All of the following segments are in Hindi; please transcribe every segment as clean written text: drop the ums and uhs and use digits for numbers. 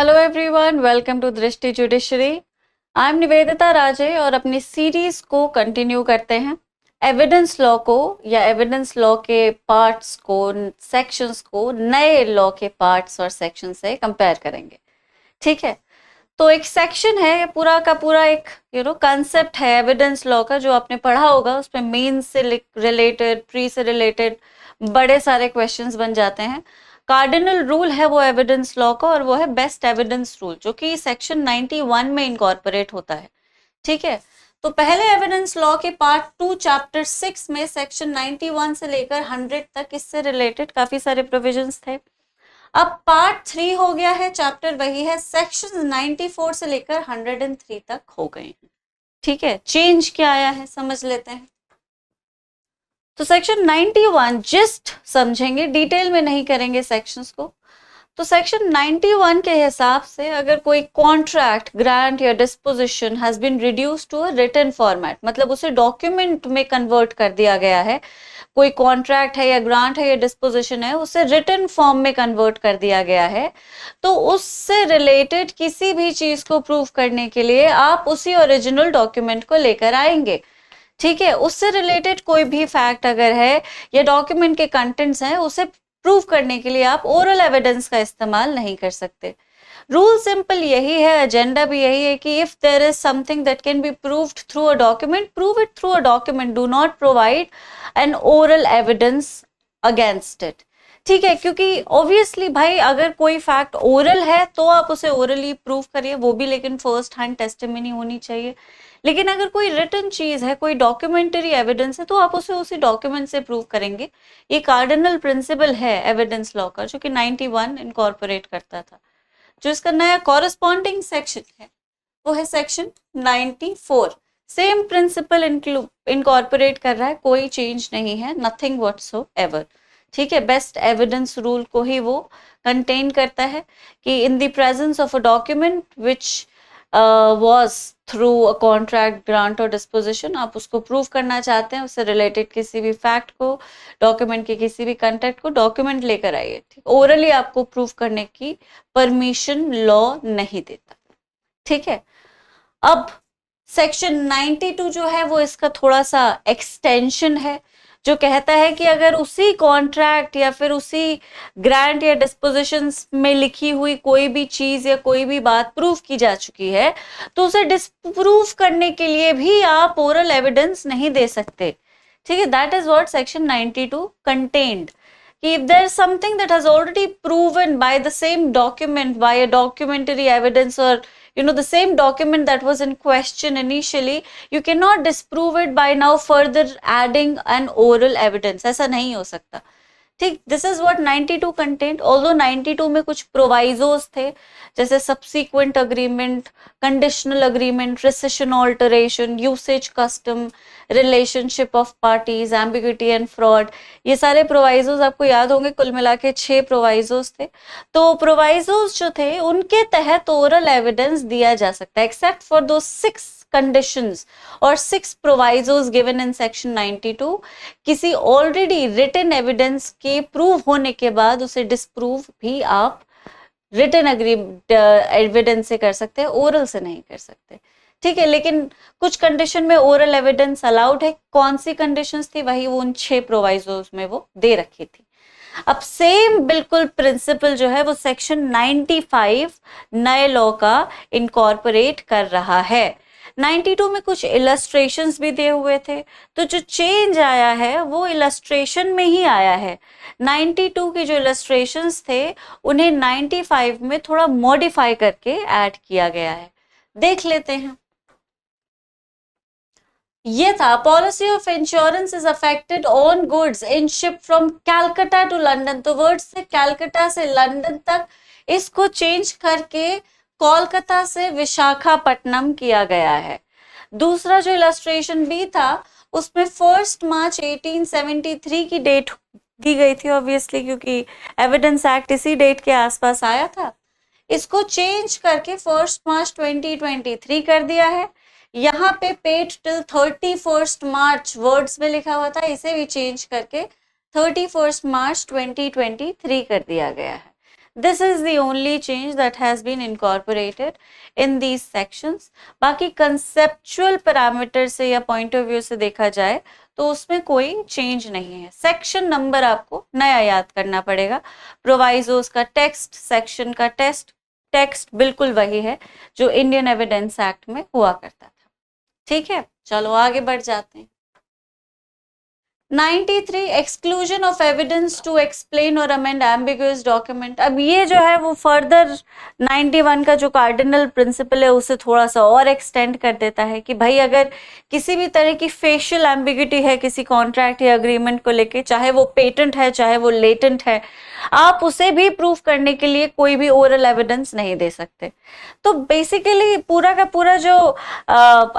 हेलो एवरीवन, वेलकम टू दृष्टि जुडिशरी। आई एम निवेदिता राजे और अपनी सीरीज को कंटिन्यू करते हैं। एविडेंस लॉ को या एविडेंस लॉ के पार्ट्स को, सेक्शंस को नए लॉ के पार्ट्स और सेक्शन से कंपेयर करेंगे। ठीक है, तो एक सेक्शन है, ये पूरा का पूरा एक कंसेप्ट है एविडेंस लॉ का, जो आपने पढ़ा होगा। उसमें मीन्स से रिलेटेड, प्री से रिलेटेड बड़े सारे क्वेश्चंस बन जाते हैं। कार्डिनल रूल है वो एविडेंस लॉ का, और वो है बेस्ट एविडेंस रूल, जो कि सेक्शन 91 में इनकॉर्पोरेट होता है। ठीक है, तो पहले एविडेंस लॉ के पार्ट 2 चैप्टर 6 में सेक्शन 91 से लेकर 100 तक इससे रिलेटेड काफी सारे प्रोविजंस थे। अब पार्ट 3 हो गया है, चैप्टर वही है, सेक्शन 94 से लेकर 103 तक हो गए हैं। ठीक है, चेंज क्या आया है समझ लेते हैं। तो सेक्शन 91 जस्ट समझेंगे, डिटेल में नहीं करेंगे सेक्शंस को। तो सेक्शन 91 के हिसाब से अगर कोई कॉन्ट्रैक्ट, ग्रांट या disposition has been reduced to a written format, मतलब उसे डॉक्यूमेंट में कन्वर्ट कर दिया गया है, कोई कॉन्ट्रैक्ट है या ग्रांट है या डिस्पोजिशन है, उसे रिटन फॉर्म में कन्वर्ट कर दिया गया है, तो उससे रिलेटेड किसी भी चीज को प्रूव करने के लिए आप उसी ओरिजिनल डॉक्यूमेंट को लेकर आएंगे। ठीक है, उससे रिलेटेड कोई भी फैक्ट अगर है या डॉक्यूमेंट के कंटेंट्स हैं, उसे प्रूव करने के लिए आप ओरल एविडेंस का इस्तेमाल नहीं कर सकते। रूल सिंपल यही है, एजेंडा भी यही है कि if there is something that can be proved through a document, prove it through a document, do not provide an oral evidence against it. ठीक है, क्योंकि ऑब्वियसली भाई अगर कोई फैक्ट ओरल है तो आप उसे ओरली प्रूव करिए, वो भी लेकिन फर्स्ट हैंड टेस्टिमनी होनी चाहिए। लेकिन अगर कोई रिटन चीज है, कोई डॉक्यूमेंटरी एविडेंस है, तो आप उसे उसी डॉक्यूमेंट से प्रूव करेंगे। ये कार्डिनल प्रिंसिपल है एविडेंस लॉ का, जो कि 91 इनकॉर्पोरेट करता था। जो इसका नया कॉरेस्पॉन्डिंग सेक्शन है वो है सेक्शन 94। सेम प्रिंसिपल इनकॉर्पोरेट कर रहा है, कोई चेंज नहीं है, नथिंग व्हाटसोएवर। ठीक है, बेस्ट एविडेंस रूल को ही वो कंटेन करता है कि in the presence of a document which was through a contract, grant और डिस्पोजिशन, आप उसको प्रूव करना चाहते हैं, उससे रिलेटेड किसी भी फैक्ट को, डॉक्यूमेंट के किसी भी कंटेंट को, डॉक्यूमेंट लेकर आइए। ठीक, ओरली आपको प्रूव करने की परमिशन लॉ नहीं देता। ठीक है, अब सेक्शन 92 जो है वो इसका थोड़ा सा एक्सटेंशन है, जो कहता है कि अगर उसी कॉन्ट्रैक्ट या फिर उसी ग्रांट या डिस्पोजिशंस में लिखी हुई कोई भी चीज या कोई भी बात प्रूव की जा चुकी है, तो उसे डिस्प्रूव करने के लिए भी आप ओरल एविडेंस नहीं दे सकते। ठीक है, that is what section 92 contained. If there is something that has already proven by the same document, by a documentary evidence, or the same document that was in question initially, you cannot disprove it by now further adding an oral evidence. ऐसा नहीं हो सकता। ठीक, this is what 92 content. Although 92 में कुछ प्रोवाइजोस थे, जैसे subsequent agreement, conditional agreement, recession alteration, usage custom, relationship of parties, ambiguity and fraud, ये सारे प्रोवाइजोस आपको याद होंगे। कुल मिला के 6 प्रोवाइजोस थे। तो प्रोवाइजोस जो थे उनके तहत ओरल एविडेंस दिया जा सकता है, एक्सेप्ट फॉर दो 6 कंडीशंस और 6 प्रोवाइजोस गिवन इन सेक्शन 92। किसी ऑलरेडी रिटन एविडेंस के प्रूव होने के बाद उसे डिस्प्रूव भी आप रिटन एविडेंस से कर सकते हैं, ओरल से नहीं कर सकते। ठीक है, लेकिन कुछ कंडीशन में ओरल एविडेंस अलाउड है। कौन सी कंडीशंस थी, वही वो उन 6 प्रोवाइजोस में वो दे रखी थी। अब सेम बिल्कुल प्रिंसिपल जो है वो सेक्शन 95 नए लॉ का इनकॉर्पोरेट कर रहा है। 92 में कुछ इलस्ट्रेशंस भी दिए हुए थे, तो जो चेंज आया है वो इलस्ट्रेशन में ही आया है। 92 के जो इलस्ट्रेशंस थे उन्हें 95 में थोड़ा मॉडिफाई करके ऐड किया गया है, देख लेते हैं। ये था, policy of insurance is affected on goods in ship from Calcutta to London. तो वर्ड से कैलकाटा से लंदन तक, इसको चेंज करके कोलकाता से विशाखापट्टनम किया गया है। दूसरा जो इलस्ट्रेशन भी था उसमें 1 मार्च 1873 की डेट दी गई थी, ऑब्वियसली क्योंकि एविडेंस एक्ट इसी डेट के आसपास आया था। इसको चेंज करके 1 मार्च 2023 कर दिया है। यहाँ पे पेड टिल 31 मार्च वर्ड्स में लिखा हुआ था, इसे भी चेंज करके 31 मार्च 2023 कर दिया गया है। This is the only change that has been incorporated in these sections. बाकी conceptual parameter से या point of view से देखा जाए तो उसमें कोई चेंज नहीं है. सेक्शन नंबर आपको नया याद करना पड़ेगा. प्रोवाइजोस का टेक्स्ट, सेक्शन का टेक्स्ट बिल्कुल वही है जो इंडियन एविडेंस एक्ट में हुआ करता था. ठीक है, चलो आगे बढ़ जाते हैं. 93 exclusion of evidence to explain और अमेंड एम्बिगुअस डॉक्यूमेंट. अब ये जो है वो फर्दर 91 का जो कार्डिनल प्रिंसिपल है उसे थोड़ा सा और एक्सटेंड कर देता है कि भाई अगर किसी भी तरह की फेशियल एम्बिग्यूटी है किसी कॉन्ट्रैक्ट या अग्रीमेंट को लेके, चाहे वो पेटेंट है चाहे वो लेटेंट है, आप उसे भी प्रूव करने के लिए कोई भी ओरल एविडेंस नहीं दे सकते. तो बेसिकली पूरा का पूरा जो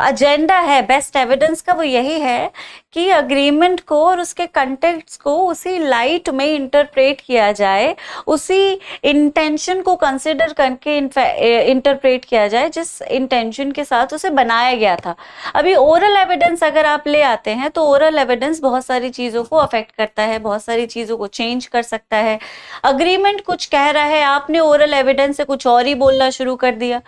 एजेंडा है बेस्ट एविडेंस का वो यही है कि अग्रीमेंट को और उसके कंटेक्ट्स को उसी लाइट में इंटरप्रेट किया जाए, उसी इंटेंशन को कंसिडर करके इंटरप्रेट किया जाए जिस इंटेंशन के साथ उसे बनाया गया था. अभी ओरल एविडेंस अगर आप ले आते हैं तो ओरल एविडेंस बहुत सारी चीज़ों को अफेक्ट करता है, बहुत सारी चीज़ों को चेंज कर सकता है. अग्रीमेंट कुछ कह रहा है, आपने ओरल एविडेंस से कुछ और ही बोलना शुरू कर दिया,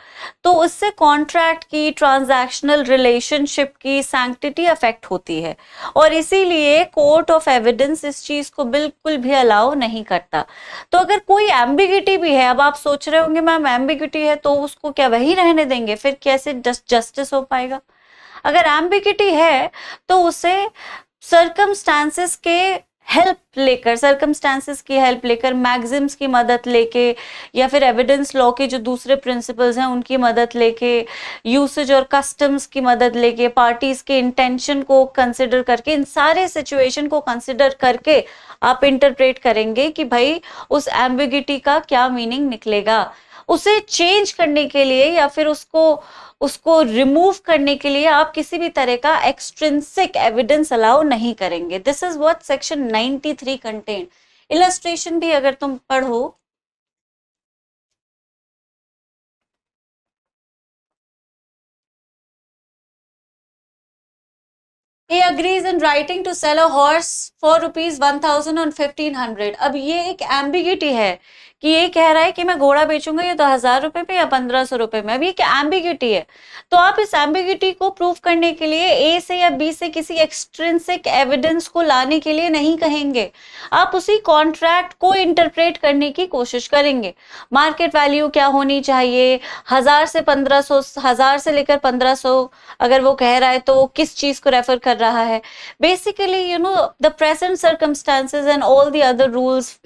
तो उससे कॉन्ट्रैक्ट की, ट्रांजैक्शनल रिलेशनशिप की सैंक्टिटी अफेक्ट होती है और इसीलिए कोर्ट ऑफ एविडेंस इस चीज को बिल्कुल भी अलाउ नहीं करता. तो अगर कोई एम्बिग्यूटी भी है, अब आप सोच रहे होंगे मैम एम्बिग्यूटी है तो उसको क्या वही रहने देंगे, फिर कैसे जस्टिस हो पाएगा? अगर एम्बिग्यूटी है तो उसे सर्कमस्टांसेस के सर्कमस्टांसेस की हेल्प लेकर, मैक्सिम्स की मदद लेके या फिर एविडेंस लॉ के जो दूसरे प्रिंसिपल्स हैं उनकी मदद लेके, यूसेज और कस्टम्स की मदद लेके, पार्टीज के इंटेंशन को कंसिडर करके, इन सारे सिचुएशन को कंसिडर करके आप इंटरप्रेट करेंगे कि भाई उस एम्बिग्यूटी का क्या मीनिंग निकलेगा. उसे चेंज करने के लिए या फिर उसको रिमूव करने के लिए आप किसी भी तरह का एक्सट्रिंसिक एविडेंस अलाउ नहीं करेंगे. This is what section 93 contain. Illustration भी अगर तुम पढ़ो, He agrees in writing to sell a horse for rupees 1000 on 1500. अब ये एक एम्बिग्यूटी है कि ये कह रहा है कि मैं घोड़ा बेचूंगा ये 1000 रुपए पे या 1500 रुपए में. अब ये क्या एम्बिग्यूटी है? तो आप इस एम्बिग्यूटी को प्रूव करने के लिए ए से या बी से किसी एक्सट्रिंसिक एविडेंस को लाने के लिए नहीं कहेंगे. आप उसी कॉन्ट्रैक्ट को इंटरप्रेट करने की कोशिश करेंगे. मार्केट वैल्यू क्या होनी चाहिए, 1000 से 1500, 1000 से लेकर 1500 अगर वो कह रहा है तो वो किस चीज को रेफर कर रहा है. Basically you know the present circumstances and all the other rules,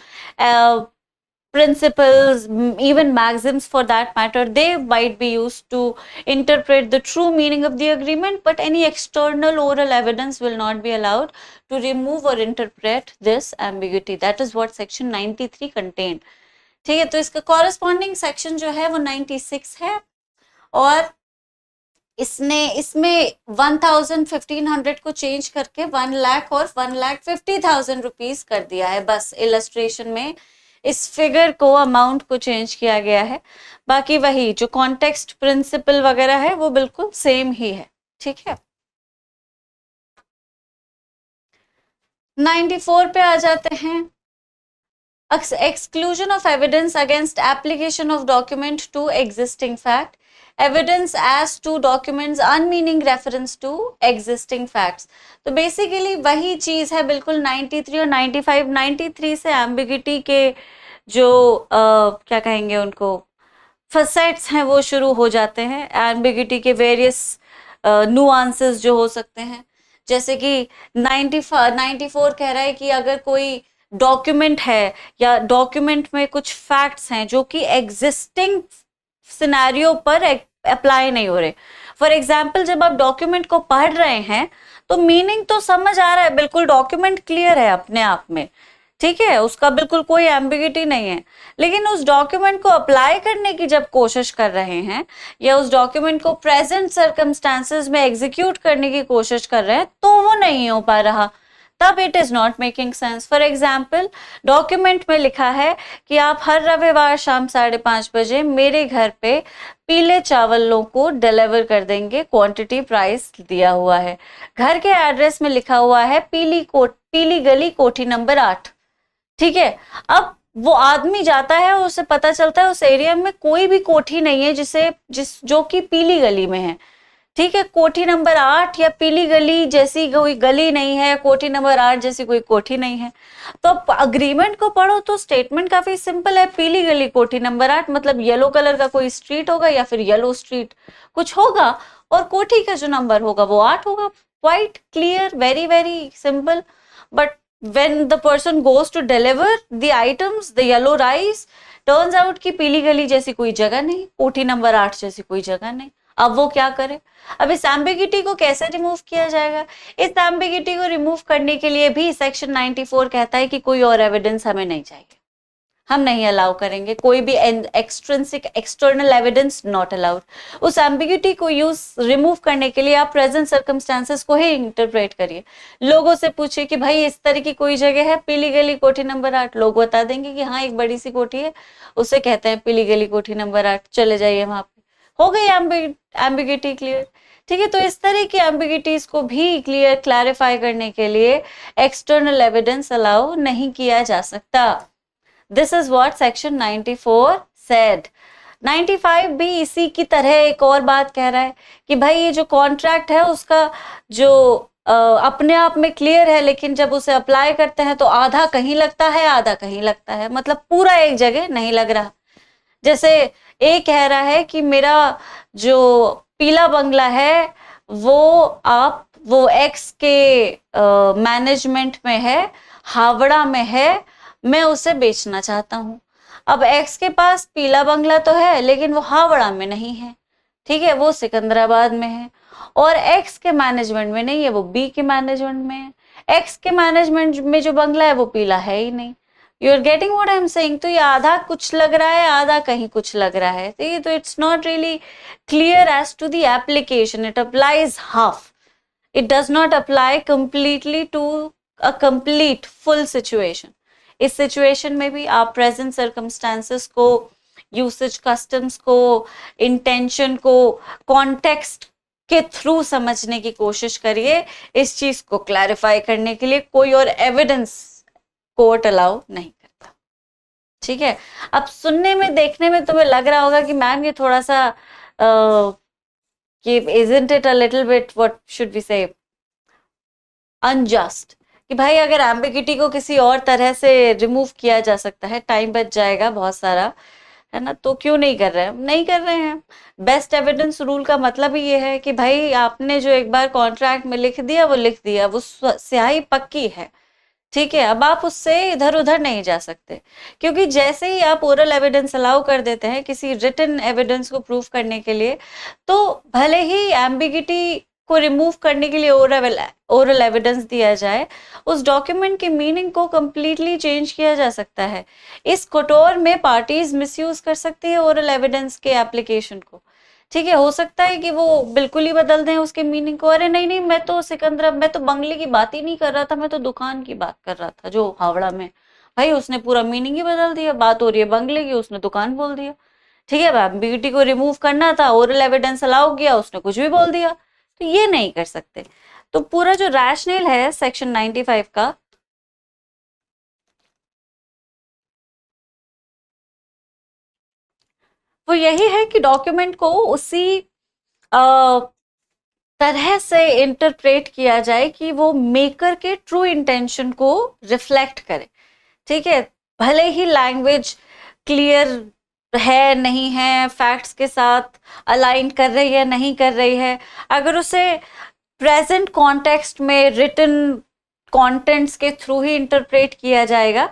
principles, even maxims for that matter, they might be used to interpret the true meaning of the agreement, but any external oral evidence will not be allowed to remove or interpret this ambiguity. That is what section 93 contained. ठीक है, तो इसका corresponding section जो है वो 96 है और इसमें 1000 1500 को चेंज करके 1 लाख और 1,50,000 रुपीज कर दिया है. बस इलस्ट्रेशन में इस फिगर को, अमाउंट को चेंज किया गया है. बाकी वही जो कॉन्टेक्स्ट प्रिंसिपल वगैरह है वो बिल्कुल सेम ही है. ठीक है, 94 पे आ जाते हैं. Exclusion of evidence against application of document to existing fact. Evidence as to documents unmeaning reference to existing facts. तो बेसिकली वही चीज है बिल्कुल 93 और 95. 93 से एम्बिग्यूटी के जो क्या कहेंगे उनको फसेट्स हैं वो शुरू हो जाते हैं. एम्बिग्यूटी के वेरियस नुआंसेस जो हो सकते हैं, जैसे कि 94 कह रहा है कि अगर कोई डॉक्यूमेंट है या डॉक्यूमेंट में कुछ फैक्ट्स हैं जो कि एग्जिस्टिंग सिनेरियो पर अप्लाई नहीं हो रहे. फॉर एग्जाम्पल, जब आप डॉक्यूमेंट को पढ़ रहे हैं तो मीनिंग तो समझ आ रहा है, बिल्कुल डॉक्यूमेंट क्लियर है अपने आप में, ठीक है, उसका बिल्कुल कोई एम्बिग्यूटी नहीं है. लेकिन उस डॉक्यूमेंट को अप्लाई करने की जब कोशिश कर रहे हैं या उस डॉक्यूमेंट को प्रेजेंट सर्कमस्टांसेस में एग्जीक्यूट करने की कोशिश कर रहे हैं तो वो नहीं हो पा रहा, तब it is not making sense. For example, document में लिखा है कि आप हर रविवार शाम 5:30 बजे मेरे घर पे पीले चावलों को डिलीवर कर देंगे, क्वांटिटी प्राइस दिया हुआ है. घर के एड्रेस में लिखा हुआ है पीली गली, कोठी नंबर 8. ठीक है, अब वो आदमी जाता है और उसे पता चलता है उस एरिया में कोई भी कोठी नहीं है जो कि पीली गली में है। ठीक है, कोठी नंबर 8 या पीली गली जैसी कोई गली नहीं है, कोठी नंबर 8 जैसी कोई कोठी नहीं है। तो अग्रीमेंट को पढ़ो तो स्टेटमेंट काफी सिंपल है, पीली गली कोठी नंबर 8 मतलब येलो कलर का कोई स्ट्रीट होगा या फिर येलो स्ट्रीट कुछ होगा, और कोठी का जो नंबर होगा वो 8 होगा। Quite clear, very very simple. But when the person goes to deliver the items, the yellow rice, turns out कि पीली गली जैसी कोई जगह नहीं, कोठी नंबर 8 जैसी कोई जगह नहीं। अब वो क्या करे? अब इस एम्बिगिटी को कैसे रिमूव किया जाएगा? इस एम्बिगिटी को रिमूव करने के लिए भी सेक्शन 94 कहता है कि कोई और एविडेंस हमें नहीं चाहिए, हम नहीं अलाउ करेंगे कोई भी extrinsic external evidence, not allowed. उस एम्बिग्यूटी को रिमूव करने के लिए आप प्रेजेंट सर्कमस्टांसेस को ही इंटरप्रेट करिए। लोगों से पूछिए कि भाई इस तरह की कोई जगह है पीली गली कोठी नंबर 8, लोग बता देंगे कि हाँ एक बड़ी सी कोठी है, उसे कहते हैं पीली गली कोठी नंबर 8, चले जाइए वहां पे, हो गई एम्बिग्यूटी क्लियर। ठीक है, तो इस तरह की एम्बिग्यूटीज को भी क्लैरिफाई करने के लिए एक्सटर्नल एविडेंस अलाउ नहीं किया जा सकता। This is what section 94 said. 95 भी इसी की तरह एक और बात कह रहा है कि भाई ये जो कॉन्ट्रैक्ट है उसका जो अपने आप में क्लियर है, लेकिन जब उसे अप्लाई करते हैं तो आधा कहीं लगता है आधा कहीं लगता है, मतलब पूरा एक जगह नहीं लग रहा। जैसे एक कह रहा है कि मेरा जो पीला बंगला है वो एक्स के मैनेजमेंट में है, हावड़ा में है, मैं उसे बेचना चाहता हूं। अब एक्स के पास पीला बंगला तो है लेकिन वो हावड़ा में नहीं है, ठीक है, वो सिकंदराबाद में है, और एक्स के मैनेजमेंट में नहीं है, वो बी के मैनेजमेंट में है। एक्स के मैनेजमेंट में जो बंगला है वो पीला है ही नहीं। You are getting what I am saying? तो ये आधा कुछ लग रहा है आधा कहीं कुछ लग रहा है, ठीक है, तो it's not really clear as to the application, it applies half, it does not apply completely to a complete full situation. इस सिचुएशन में भी आप प्रेजेंट सर्कमस्टांसेस को, यूसेज कस्टम्स को, इंटेंशन को कॉन्टेक्स्ट के थ्रू समझने की कोशिश करिए। इस चीज को क्लैरिफाई करने के लिए कोई और एविडेंस कोर्ट अलाउ नहीं करता। ठीक है, अब सुनने में देखने में तुम्हें लग रहा होगा कि मैम ये थोड़ा सा कि isn't it a little bit what should we say unjust, कि भाई अगर एम्बिग्यूटी को किसी और तरह से रिमूव किया जा सकता है, टाइम बच जाएगा बहुत सारा, है ना, तो क्यों नहीं कर रहे हैं? नहीं कर रहे हैं। बेस्ट एविडेंस रूल का मतलब ही ये है कि भाई आपने जो एक बार कॉन्ट्रैक्ट में लिख दिया वो लिख दिया, वो स्याही पक्की है, ठीक है, अब आप उससे इधर उधर नहीं जा सकते, क्योंकि जैसे ही आप ओरल एविडेंस अलाउ कर देते हैं किसी रिटन एविडेंस को प्रूव करने के लिए, तो भले ही एम्बिग्यूटी को रिमूव करने के लिए ओरल एविडेंस दिया जाए, उस डॉक्यूमेंट की मीनिंग को कंप्लीटली चेंज किया जा सकता है। इस कोटोर में पार्टीज मिसयूज कर सकती है ओरल एविडेंस के एप्लीकेशन को, ठीक है, हो सकता है कि वो बिल्कुल ही बदल दें उसके मीनिंग को। अरे नहीं नहीं, मैं तो बंगले की बात ही नहीं कर रहा था, मैं तो दुकान की बात कर रहा था जो हावड़ा में, भाई उसने पूरा मीनिंग ही बदल दिया, बात हो रही है बंगले की, उसने दुकान बोल दिया। ठीक है, एम्बिग्यूटी को रिमूव करना था, ओरल एविडेंस अलाउ किया, उसने कुछ भी बोल दिया, तो ये नहीं कर सकते। तो पूरा जो रैशनल है सेक्शन 95 का, वो यही है कि डॉक्यूमेंट को उसी तरह से इंटरप्रेट किया जाए कि वो मेकर के ट्रू इंटेंशन को रिफ्लेक्ट करे। ठीक है, भले ही लैंग्वेज क्लियर है नहीं है, फैक्ट्स के साथ अलाइन कर रही है नहीं कर रही है, अगर उसे प्रेजेंट कॉन्टेक्स्ट में रिटन कंटेंट्स के थ्रू ही इंटरप्रेट किया जाएगा,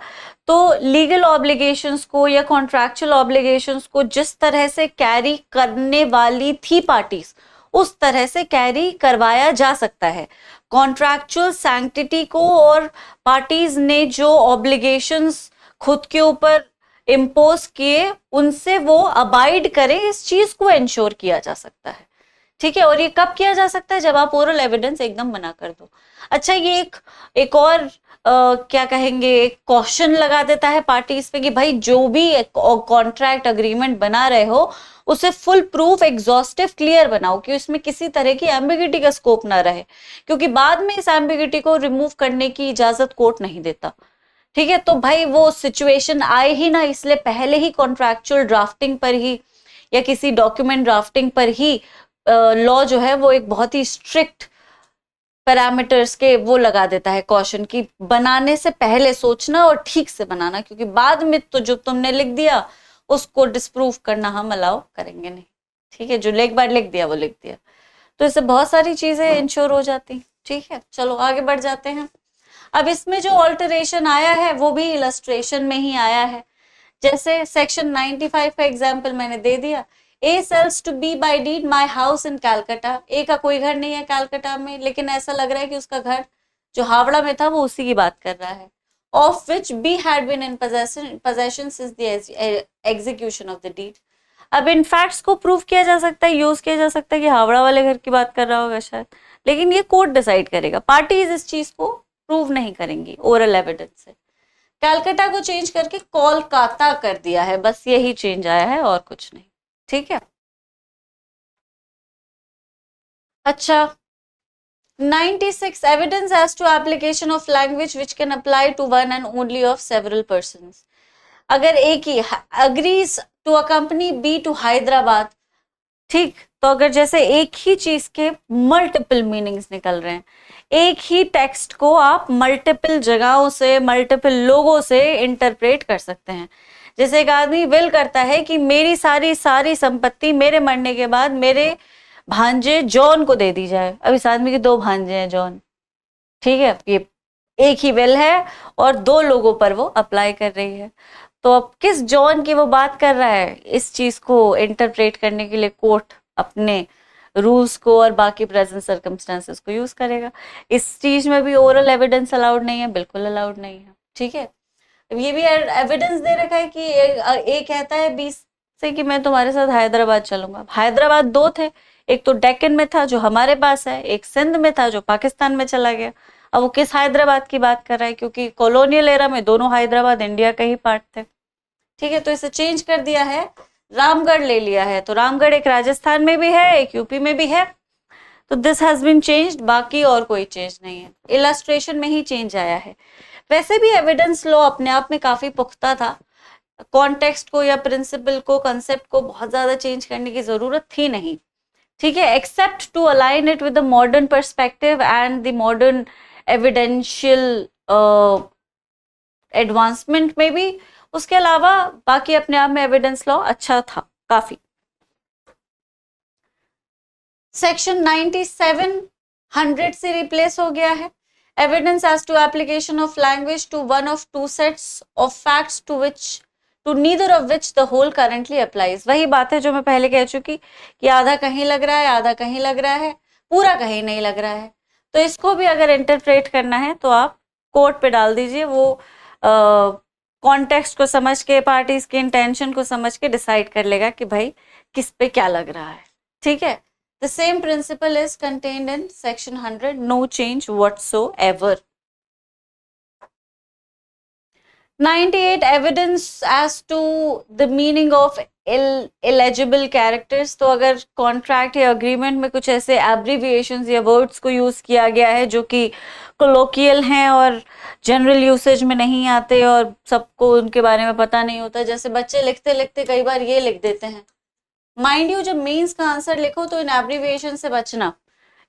तो लीगल ऑब्लिगेशंस को या कॉन्ट्रैक्चुअल ऑब्लिगेशंस को जिस तरह से कैरी करने वाली थी पार्टीज, उस तरह से कैरी करवाया जा सकता है। कॉन्ट्रैक्चुअल सैंक्टिटी को और पार्टीज ने जो ऑब्लिगेशंस खुद के ऊपर इम्पोज किए उनसे वो अबाइड करें, इस चीज को इंश्योर किया जा सकता है। ठीक है, और ये कब किया जा सकता है? जब आप ओरल एविडेंस एकदम मना कर दो। अच्छा, ये एक और क्या कहेंगे, एक क्वेश्चन लगा देता है पार्टीज पे कि भाई जो भी कॉन्ट्रैक्ट अग्रीमेंट बना रहे हो उसे फुल प्रूफ एग्जॉस्टिव क्लियर बनाओ कि उसमें किसी तरह की एम्बिग्यूटी का स्कोप ना रहे, क्योंकि बाद में इस एम्बिग्यूटी को रिमूव करने की इजाजत कोर्ट नहीं देता। ठीक है, तो भाई वो सिचुएशन आए ही ना, इसलिए पहले ही कॉन्ट्रैक्चुअल ड्राफ्टिंग पर ही या किसी डॉक्यूमेंट ड्राफ्टिंग पर ही लॉ जो है वो एक बहुत ही स्ट्रिक्ट पैरामीटर्स के वो लगा देता है कॉशन, की बनाने से पहले सोचना और ठीक से बनाना, क्योंकि बाद में तो जो तुमने लिख दिया उसको डिस्प्रूव करना हम अलाउ करेंगे नहीं। ठीक है, जो एक बार लिख दिया वो लिख दिया। तो इससे बहुत सारी चीजें इंश्योर हो जाती। ठीक है, चलो आगे बढ़ जाते हैं। अब इसमें जो ऑल्टरेशन आया है वो भी इलस्ट्रेशन में ही आया है। जैसे सेक्शन 95 का एग्जाम्पल मैंने दे दिया। A sells to B by deed my house in Calcutta. A का कोई घर नहीं है कैलकाटा में, लेकिन ऐसा लग रहा है कि उसका घर जो हावड़ा में था वो उसी की बात कर रहा है। Of which B had been in possession since the execution of the deed। अब इन फैक्ट्स को प्रूव किया जा सकता है, यूज किया जा सकता है कि हावड़ा वाले घर की बात कर रहा होगा शायद, लेकिन ये कोर्ट डिसाइड करेगा। पार्टीज इस चीज को प्रूव नहीं करेंगी ओरल एविडेंस से। कैलकाटा को चेंज करके कोलकाता कर दिया है, बस यही चेंज आया है और कुछ नहीं। ठीक है, अच्छा 96 evidence as to application of language which can apply to one and only of several persons। अगर एक ही agrees to accompany B to Hyderabad, ठीक, तो अगर जैसे एक ही चीज के मल्टीपल मीनिंग्स निकल रहे हैं, एक ही टेक्स्ट को आप मल्टीपल जगहों से मल्टीपल लोगों से इंटरप्रेट कर सकते हैं। जैसे एक आदमी विल करता है कि मेरी सारी संपत्ति मेरे मरने के बाद मेरे भांजे जॉन को दे दी जाए। अब इस आदमी के 2 भांजे हैं जॉन, ठीक है, ये एक ही विल है और 2 लोगों पर वो अप्लाई कर रही है। तो अब किस जॉन की वो बात कर रहा है, इस चीज को इंटरप्रेट करने के लिए कोर्ट अपने रूल्स को और बाकी प्रेजेंट सर्कमस्टेंसेस को यूज करेगा। इस चीज में भी ओरल एविडेंस अलाउड नहीं है, बिल्कुल अलाउड नहीं है। ठीक है, ये भी एविडेंस दे रखा है कि ए कहता है 20 से कि मैं तुम्हारे साथ हैदराबाद चलूंगा। हैदराबाद 2 थे, एक तो डेक्कन में था जो हमारे पास है, एक सिंध में था जो पाकिस्तान में चला गया। अब वो किस हैदराबाद की बात कर रहा है, क्योंकि कॉलोनियल एरा में दोनों हैदराबाद इंडिया का ही पार्ट थे। ठीक है, तो इसे चेंज कर दिया है, रामगढ़ ले लिया है। तो रामगढ़ एक राजस्थान में भी है, एक यूपी में भी है। तो दिस हैज बीन चेंज्ड, बाकी और कोई चेंज नहीं है, इलस्ट्रेशन में ही चेंज आया है। वैसे भी एविडेंस लॉ अपने आप में काफी पुख्ता था, कॉन्टेक्स्ट को या प्रिंसिपल को, कंसेप्ट को बहुत ज्यादा चेंज करने की जरूरत थी नहीं। ठीक है, except to align it with the modern perspective and the modern evidential advancement में भी। उसके अलावा बाकी अपने आप में एविडेंस लॉ अच्छा था काफी। सेक्शन 97 100 से रिप्लेस हो गया है। Evidence as to application of language to one of 2 sets of facts to neither of which the whole currently applies. वही बात है जो मैं पहले कह चुकी कि आधा कहीं लग रहा है, आधा कहीं लग रहा है, पूरा कहीं नहीं लग रहा है। तो इसको भी अगर इंटरप्रेट करना है तो आप कोर्ट पे डाल दीजिए, वो कॉन्टेक्स्ट को समझ के, पार्टीज के इंटेंशन को समझ के डिसाइड कर लेगा कि भाई किस पे क्या लग रहा है। ठीक है, the same principle is contained in section 100, no change whatsoever. 98 evidence as to the meaning of illegible characters। तो अगर कॉन्ट्रैक्ट या अग्रीमेंट में कुछ ऐसे एब्रीविएशंस या वर्ड्स को यूज किया गया है जो कि कोलोकियल हैं और जनरल यूसेज में नहीं आते और सबको उनके बारे में पता नहीं होता, जैसे बच्चे लिखते लिखते कई बार ये लिख देते हैं। माइंड यू, जब मेंस का आंसर लिखो तो इन एब्रीविएशन से बचना।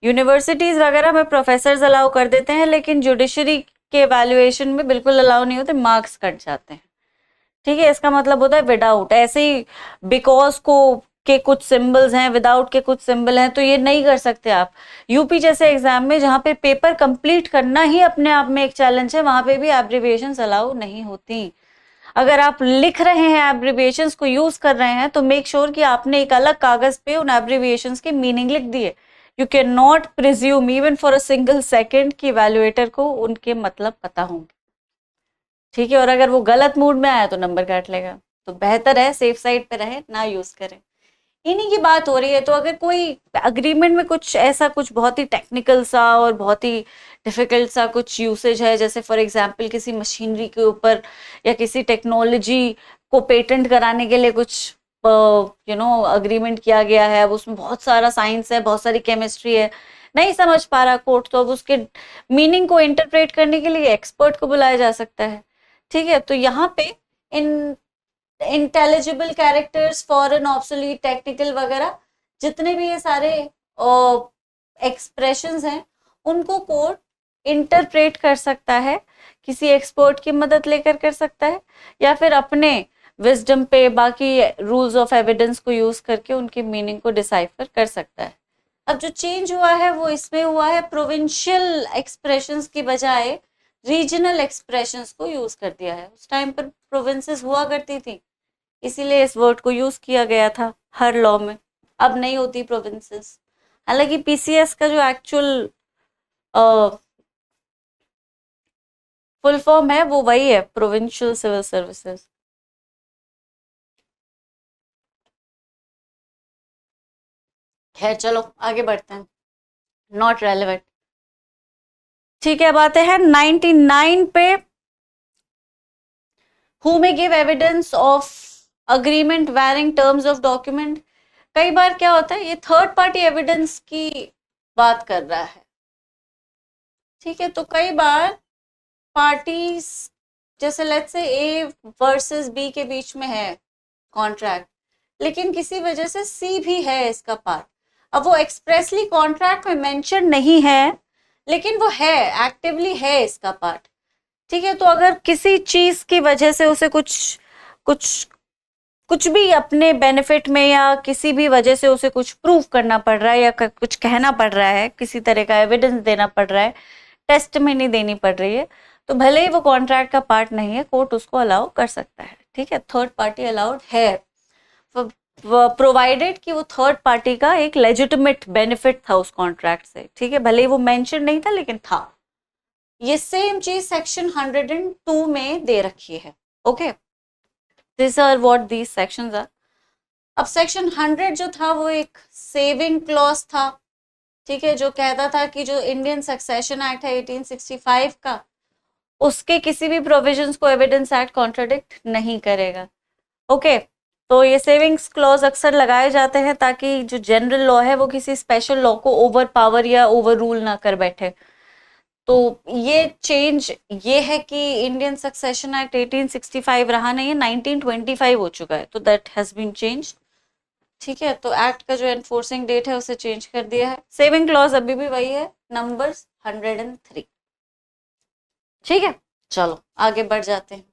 यूनिवर्सिटीज वगैरह में प्रोफेसर्स अलाउ कर देते हैं, लेकिन जुडिशरी के वैल्यूएशन में बिल्कुल अलाउ नहीं होते, मार्क्स कट जाते हैं। ठीक है, इसका मतलब होता है विदाउट। ऐसे ही बिकॉज को के कुछ सिंबल्स हैं, विदाउट के कुछ सिंबल हैं, तो ये नहीं कर सकते आप। यूपी जैसे एग्जाम में जहाँ पे पेपर कंप्लीट करना ही अपने आप में एक चैलेंज है, वहां पे भी एब्रिविएशंस अलाउ नहीं होती। अगर आप लिख रहे हैं, एब्रिविएशंस को यूज कर रहे हैं, तो मेक श्योर कि आपने एक अलग कागज पे उन एब्रिविएशंस के मीनिंग लिख दिए। You can not presume even for a single second कि वैल्यूएटर को उनके मतलब पता होंगे। ठीक है, और अगर वो गलत मूड में आया तो नंबर काट लेगा। तो बेहतर है सेफ साइड पे रहे, ना यूज करें। इन्हीं की बात हो रही है। तो अगर कोई अग्रीमेंट में कुछ ऐसा कुछ बहुत ही टेक्निकल सा और बहुत ही डिफिकल्ट सा कुछ यूसेज है, जैसे फॉर एग्जांपल किसी मशीनरी के ऊपर या किसी टेक्नोलॉजी को पेटेंट कराने के लिए कुछ अग्रीमेंट किया गया है, अब उसमें बहुत सारा साइंस है, बहुत सारी केमिस्ट्री है, नहीं समझ पा रहा कोर्ट, तो अब उसके मीनिंग को इंटरप्रेट करने के लिए एक्सपर्ट को बुलाया जा सकता है। ठीक है, तो यहाँ पे unintelligible characters, foreign, obsolete, technical वगैरह जितने भी ये सारे एक्सप्रेशंस हैं उनको कोर्ट इंटरप्रेट कर सकता है, किसी एक्सपर्ट की मदद लेकर कर सकता है, या फिर अपने विजडम पे बाकी रूल्स ऑफ एविडेंस को यूज करके उनकी मीनिंग को डिसाइफर कर सकता है। अब जो चेंज हुआ है वो इसमें हुआ है, प्रोविंशियल एक्सप्रेशंस की बजाय रीजनल एक्सप्रेशंस को यूज कर दिया है। उस टाइम पर प्रोविंसेस हुआ करती थी, इसीलिए इस वर्ड को यूज किया गया था हर लॉ में। अब नहीं होती प्रोविंसेस। हालांकि पीसीएस का जो एक्चुअल फुल फॉर्म है वो वही है, प्रोविंशियल सिविल सर्विसेज। खैर चलो आगे बढ़ते हैं, नॉट रेलेवेंट। ठीक है, अब आते हैं 99 पे। Who may give evidence of agreement varying terms of document. कई बार क्या होता है, ये थर्ड पार्टी एविडेंस की बात कर रहा है। ठीक है, तो कई बार पार्टीज, जैसे let's say A versus B के बीच में है कॉन्ट्रैक्ट, लेकिन किसी वजह से सी भी है इसका पार्ट। अब वो एक्सप्रेसली कॉन्ट्रैक्ट में मेंशन नहीं है, लेकिन वो है, एक्टिवली है इसका पार्ट। ठीक है, तो अगर किसी चीज की वजह से उसे कुछ कुछ कुछ भी अपने बेनिफिट में या किसी भी वजह से उसे कुछ प्रूव करना पड़ रहा है या कुछ कहना पड़ रहा है, किसी तरह का एविडेंस देना पड़ रहा है, टेस्ट में नहीं देनी पड़ रही है, तो भले ही वो कॉन्ट्रैक्ट का पार्ट नहीं है, कोर्ट उसको अलाउ कर सकता है। ठीक है, थर्ड पार्टी अलाउड है, प्रोवाइडेड कि वो थर्ड पार्टी का एक लेजिटिमेट बेनिफिट था उस कॉन्ट्रैक्ट से। ठीक है, भले ही वो मेंशन नहीं था लेकिन था। ये सेम चीज सेक्शन 102 में दे रखी है। Okay, this are what these sections are. अब सेक्शन 100 जो था वो एक सेविंग क्लॉज था। ठीक है, जो कहता था कि जो इंडियन सक्सेशन एक्ट है 1865 का, उसके किसी भी प्रोविजंस को एविडेंस एक्ट कॉन्ट्राडिक्ट नहीं करेगा। ओके, तो ये सेविंग्स क्लॉज अक्सर लगाए जाते हैं ताकि जो जनरल लॉ है वो किसी स्पेशल लॉ को ओवर पावर या ओवर रूल ना कर बैठे। तो ये चेंज ये है कि इंडियन सक्सेशन एक्ट 1865 रहा नहीं है, 1925 हो चुका है, तो दैट हैज बीन चेंज। ठीक है, तो एक्ट का जो एनफोर्सिंग डेट है उसे चेंज कर दिया है। सेविंग क्लॉज अभी भी वही है, नंबर 103। ठीक है, चलो आगे बढ़ जाते हैं।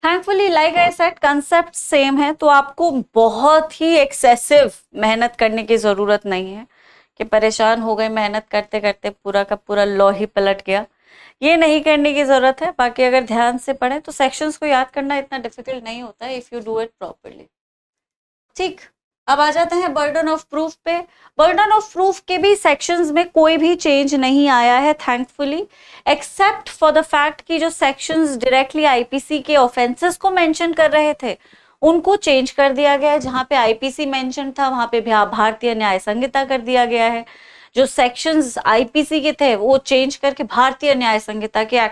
Thankfully like I said, concept same है, तो आपको बहुत ही एक्सेसिव मेहनत करने की जरूरत नहीं है कि परेशान हो गए मेहनत करते करते, पूरा का पूरा लॉ ही पलट गया। ये नहीं करने की जरूरत है। बाकी अगर ध्यान से पढ़े तो सेक्शंस को याद करना इतना डिफिकल्ट नहीं होता है if you do it properly. ठीक, अब आ जाते हैं बर्डन ऑफ प्रूफ पे। बर्डन ऑफ प्रूफ के भी सेक्शंस में कोई भी चेंज नहीं आया है thankfully, except for the fact कि जो सेक्शंस डायरेक्टली आईपीसी के ऑफेंसेस को मेंशन कर रहे थे उनको चेंज कर दिया गया है। जहां पे आईपीसी मेंशन था वहां पे भारतीय न्याय संहिता कर दिया गया है। जो सेक्शंस आईपीसी के थे वो चेंज करके भारतीय न्याय संहिता के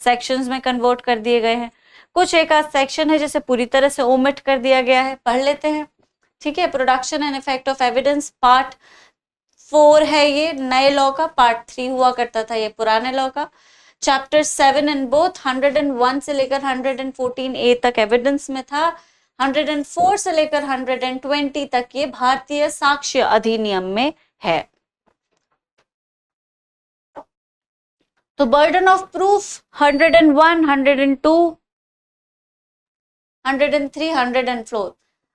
सेक्शंस में कन्वर्ट कर दिए गए हैं। कुछ एक आध सेक्शन है जिसे पूरी तरह से ओमिट कर दिया गया है, पढ़ लेते हैं। ठीक है, production and effect of evidence part 4 है ये नए लॉ का, पार्ट 3 हुआ करता था ये पुराने लॉ का। चैप्टर 7 इन बोथ 101 से लेकर 114A तक एविडेंस में था, 104 से लेकर 120 तक ये भारतीय साक्ष्य अधिनियम में है। तो बर्डन ऑफ प्रूफ 101, 102, 103, 104,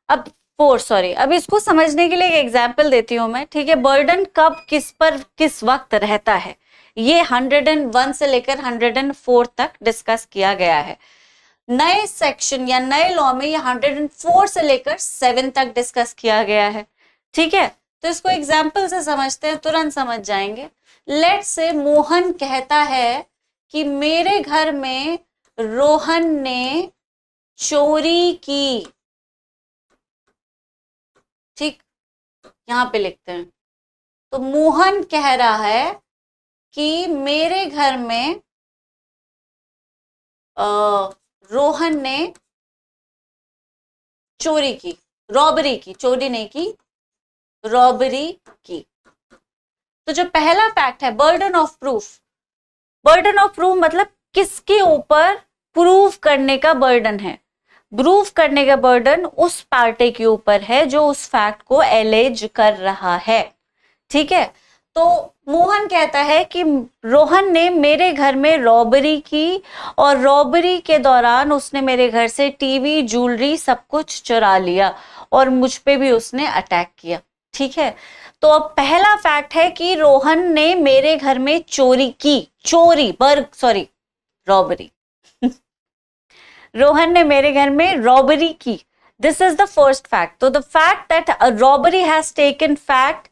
अब 4 सॉरी। अब इसको समझने के लिए एक एग्जाम्पल देती हूं मैं। ठीक है, बर्डन कब किस पर किस वक्त रहता है ये 101 से लेकर 104 तक डिस्कस किया गया है। नए सेक्शन या नए लॉ में ये 104 से लेकर 7 तक डिस्कस किया गया है। ठीक है, तो इसको एग्जाम्पल से समझते हैं, तुरंत समझ जाएंगे। लेट से मोहन कहता है कि मेरे घर में रोहन ने चोरी की। ठीक, यहां पे लिखते हैं। तो मोहन कह रहा है कि मेरे घर में रोहन ने चोरी की, रॉबरी की, चोरी नहीं की, रॉबरी की। तो जो पहला फैक्ट है burden of proof, burden of proof मतलब किसके ऊपर प्रूव करने का बर्डन है? प्रूव करने का बर्डन उस पार्टी के ऊपर है जो उस फैक्ट को एलेज कर रहा है। ठीक है, तो मोहन कहता है कि रोहन ने मेरे घर में रॉबरी की और रॉबरी के दौरान उसने मेरे घर से टीवी, ज्वेलरी सब कुछ चुरा लिया और मुझ पे भी उसने अटैक किया। ठीक है, तो अब पहला फैक्ट है कि रोहन ने मेरे घर में चोरी की, रॉबरी रोहन ने मेरे घर में रॉबरी की। This is the first fact. तो the fact that a robbery has taken fact,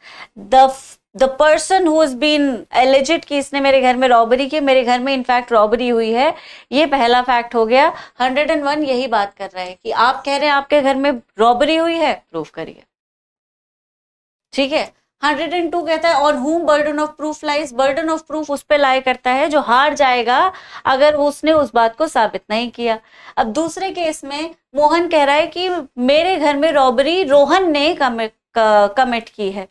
the person who has been alleged कि इसने मेरे घर में रॉबरी की, मेरे घर में इनफैक्ट रॉबरी हुई है, ये पहला फैक्ट हो गया। 101 यही बात कर रहा है कि आप कह रहे हैं आपके घर में रॉबरी हुई है, प्रूफ करिए। ठीक है, 102 कहता है ऑन हुम burden of proof lies, burden of proof उस पे लाई करता है जो हार जाएगा अगर उसने उस बात को साबित नहीं किया। अब दूसरे केस में मोहन कह रहा है कि मेरे घर में रॉबरी रोहन ने कमिट की है।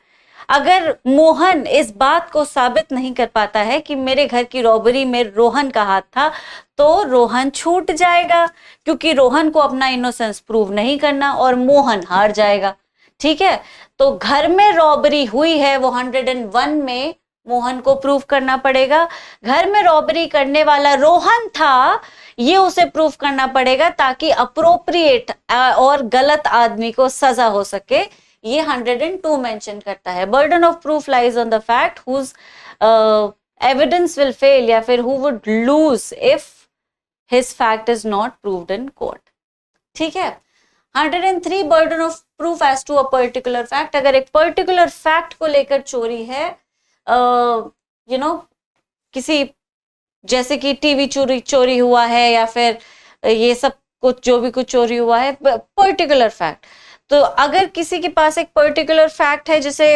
अगर मोहन इस बात को साबित नहीं कर पाता है कि मेरे घर की रॉबरी में रोहन का हाथ था, तो रोहन छूट जाएगा क्योंकि रोहन को अपना इनोसेंस प्रूव नहीं करना और मोहन हार जाएगा। ठीक है, तो घर में रॉबरी हुई है वो 101 में मोहन को प्रूव करना पड़ेगा। घर में रॉबरी करने वाला रोहन था, ये उसे प्रूव करना पड़ेगा ताकि अप्रोप्रिएट और गलत आदमी को सजा हो सके। ये 102 मेंशन करता है। Burden of proof lies on the fact whose evidence will fail, या फिर who would lose if his fact is not proved in court. ठीक है, 103 burden of proof as to a particular fact. अगर एक पर्टिकुलर फैक्ट को लेकर चोरी है, किसी जैसे कि टीवी चोरी हुआ है या फिर ये सब कुछ जो भी कुछ चोरी हुआ है, पर्टिकुलर फैक्ट। तो अगर किसी के पास एक पर्टिकुलर फैक्ट है जिसे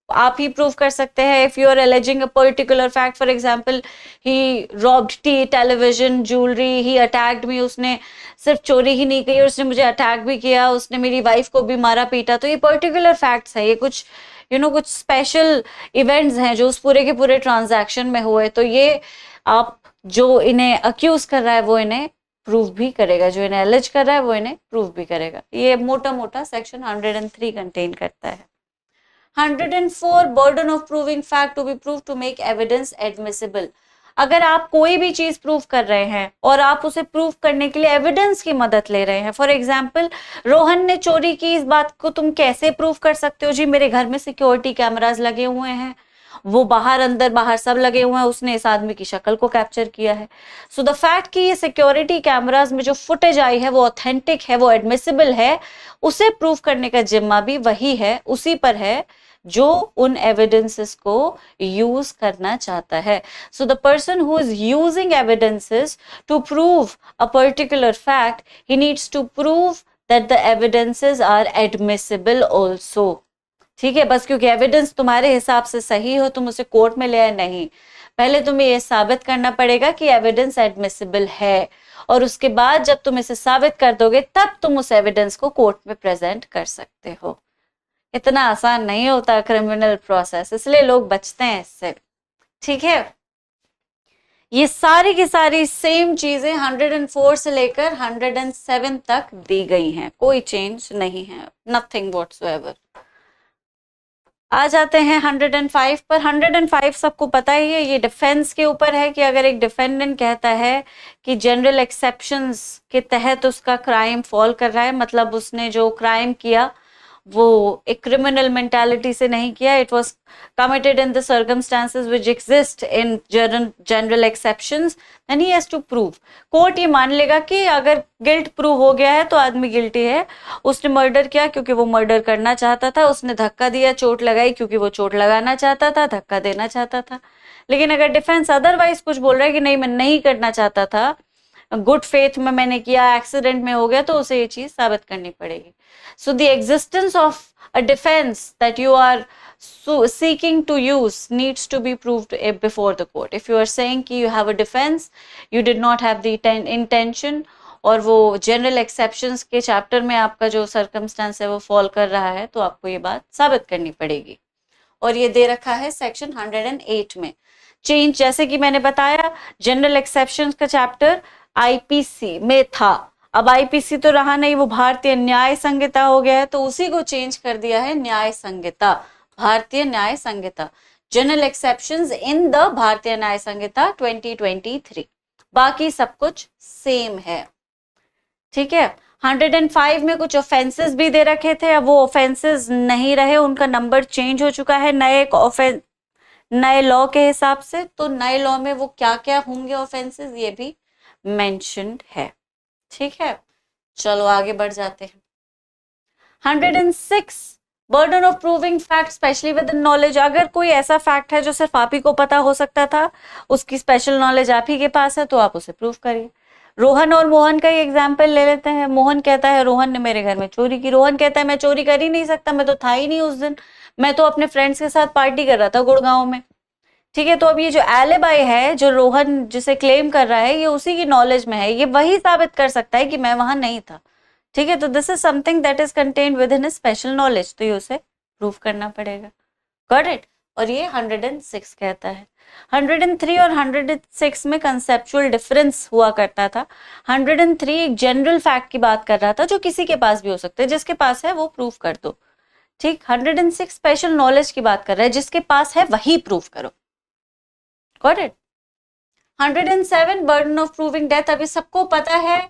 आप ही प्रूव कर सकते हैं, if you are alleging a particular fact, for example he robbed television, jewellery, he attacked me, उसने सिर्फ चोरी ही नहीं की, उसने मुझे अटैक भी किया, उसने मेरी वाइफ को भी मारा पीटा, तो ये पर्टिकुलर फैक्ट्स है, ये कुछ कुछ स्पेशल इवेंट्स हैं जो उस पूरे के पूरे ट्रांजैक्शन में हुए। तो ये आप जो इन्हें अक्यूज कर रहा है वो इन्हें प्रूव भी करेगा, जो इन्हें एलिज कर रहा है वो इन्हें प्रूव भी करेगा। ये मोटा मोटा सेक्शन 103 कंटेन करता है। 104 burden of proving fact to be prove to make evidence admissible. अगर आप कोई भी चीज प्रूव कर रहे हैं और आप उसे प्रूव करने के लिए एविडेंस की मदद ले रहे हैं, फॉर एग्जाम्पल रोहन ने चोरी की, इस बात को तुम कैसे प्रूव कर सकते हो? जी मेरे घर में सिक्योरिटी कैमरास लगे हुए हैं, वो बाहर अंदर बाहर सब लगे हुए हैं, उसने इस आदमी की शक्ल को कैप्चर किया है। सो द फैक्ट कि ये सिक्योरिटी कैमरास में जो फुटेज आई है वो ऑथेंटिक है, वो एडमिसिबल है, उसे प्रूव करने का जिम्मा भी वही है, उसी पर है जो उन एविडेंसेस को यूज करना चाहता है। So the person who is using evidences to prove a particular fact, he needs to prove that the evidences are admissible also. ठीक है, बस क्योंकि एविडेंस तुम्हारे हिसाब से सही हो तुम उसे कोर्ट में ले आए, नहीं, पहले तुम्हें यह साबित करना पड़ेगा कि एविडेंस एडमिसिबल है, और उसके बाद जब तुम इसे साबित कर दोगे तब तुम उस एविडेंस को कोर्ट में प्रेजेंट कर सकते हो। इतना आसान नहीं होता क्रिमिनल प्रोसेस, इसलिए लोग बचते हैं इससे। ठीक है, ये सारी की सारी सेम चीजें 104 से लेकर 107 तक दी गई हैं, कोई चेंज नहीं है, नथिंग व्हाटसोएवर। आ जाते हैं 105 पर। 105 सबको पता ही है, ये डिफेंस के ऊपर है कि अगर एक डिफेंडेंट कहता है कि जनरल एक्सेप्शंस के तहत उसका क्राइम फॉल कर रहा है, मतलब उसने जो क्राइम किया वो एक क्रिमिनल मेंटालिटी से नहीं किया, it was committed in the circumstances which exist in general exceptions, then he has to prove. Court ये मान लेगा कि अगर गिल्ट प्रूव हो गया है तो आदमी गिल्टी है। उसने मर्डर किया क्योंकि वो मर्डर करना चाहता था, उसने धक्का दिया, चोट लगाई क्योंकि वो चोट लगाना चाहता था, धक्का देना चाहता था। लेकिन अगर डिफेंस अदरवाइज कुछ बोल रहा है कि नहीं मैं नहीं करना चाहता था, गुड फेथ में मैंने किया, एक्सीडेंट में हो गया, तो उसे ये चीज साबित करनी पड़ेगी। So the existence of a defence that you are seeking to use needs to be proved before the court. If you are saying कि you have a defense, you did not have the intention, और वो general exceptions के चैप्टर में आपका जो circumstance है वो फॉल कर रहा है, तो आपको ये बात साबित करनी पड़ेगी, और ये दे रखा है सेक्शन 108 में। चेंज, जैसे कि मैंने बताया जनरल एक्सेप्शंस का चैप्टर आईपीसी में था, अब आईपीसी तो रहा नहीं, वो भारतीय न्याय संहिता हो गया है, तो उसी को चेंज कर दिया है न्याय संहिता, भारतीय न्याय संहिता, जनरल एक्सेप्शंस इन द भारतीय न्याय संहिता 2023। बाकी सब कुछ सेम है, ठीक है। 105 में कुछ ऑफेंसेस भी दे रखे थे, अब वो ऑफेंसेस नहीं रहे, उनका नंबर चेंज हो चुका है नए लॉ के हिसाब से, तो नए लॉ में वो क्या क्या होंगे ऑफेंसेस ये भी मेंशन्ड है, ठीक है। चलो आगे बढ़ जाते हैं। 106 burden of proving fact specially with knowledge, अगर कोई ऐसा फैक्ट है जो सिर्फ आप ही को पता हो सकता था, उसकी स्पेशल नॉलेज आप ही के पास है, तो आप उसे प्रूव करिए। रोहन और मोहन का ही एग्जाम्पल ले लेते हैं। मोहन कहता है रोहन ने मेरे घर में चोरी की, रोहन कहता है मैं चोरी कर ही नहीं सकता, मैं तो था ही नहीं उस दिन, मैं तो अपने फ्रेंड्स के साथ पार्टी कर रहा था गुड़गांव में, ठीक है। तो अब ये जो एलिबाई है, जो रोहन जिसे क्लेम कर रहा है, ये उसी की नॉलेज में है, ये वही साबित कर सकता है कि मैं वहां नहीं था, ठीक है। तो this is something that is contained with in special knowledge, तो ये उसे प्रूव करना पड़ेगा, गॉट इट। और ये 106 कहता है। 103 और 106 में कंसेप्चुअल डिफरेंस हुआ करता था। 103 एक जनरल फैक्ट की बात कर रहा था जो किसी के पास भी हो सकते हैं, जिसके पास है वो प्रूव कर दो, ठीक। 106 स्पेशल नॉलेज की बात कर रहा है, जिसके पास है वही प्रूव करो, got it. 107 burden of proving death, अभी सबको पता है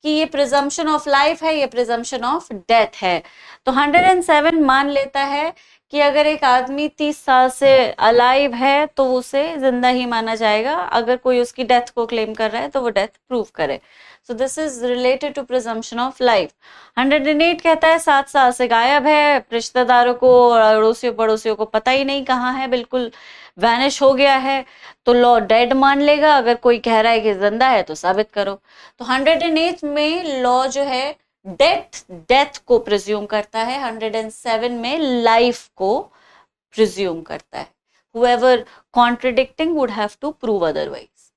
कि ये प्रिजम्पशन ऑफ लाइफ है, ये प्रिजम्पशन ऑफ डेथ है, तो 107 मान लेता है कि अगर एक आदमी 30 साल से अलाइव है तो उसे जिंदा ही माना जाएगा, अगर कोई उसकी डेथ को क्लेम कर रहा है तो वो डेथ प्रूव करे, so this is related to presumption of life. 108 कहता है 7 साल से गायब है, रिश्तेदारों को और अड़ोसियों पड़ोसियों को पता ही नहीं कहाँ है, बिल्कुल वैनिश हो गया है, तो लॉ डेड मान लेगा, अगर कोई कह रहा है कि जिंदा है तो साबित करो। तो 108 में लॉ जो है डेथ को प्रिज्यूम करता है, 107 में लाइफ को प्रिज्यूम करता है। whoever contradicting would have to prove otherwise.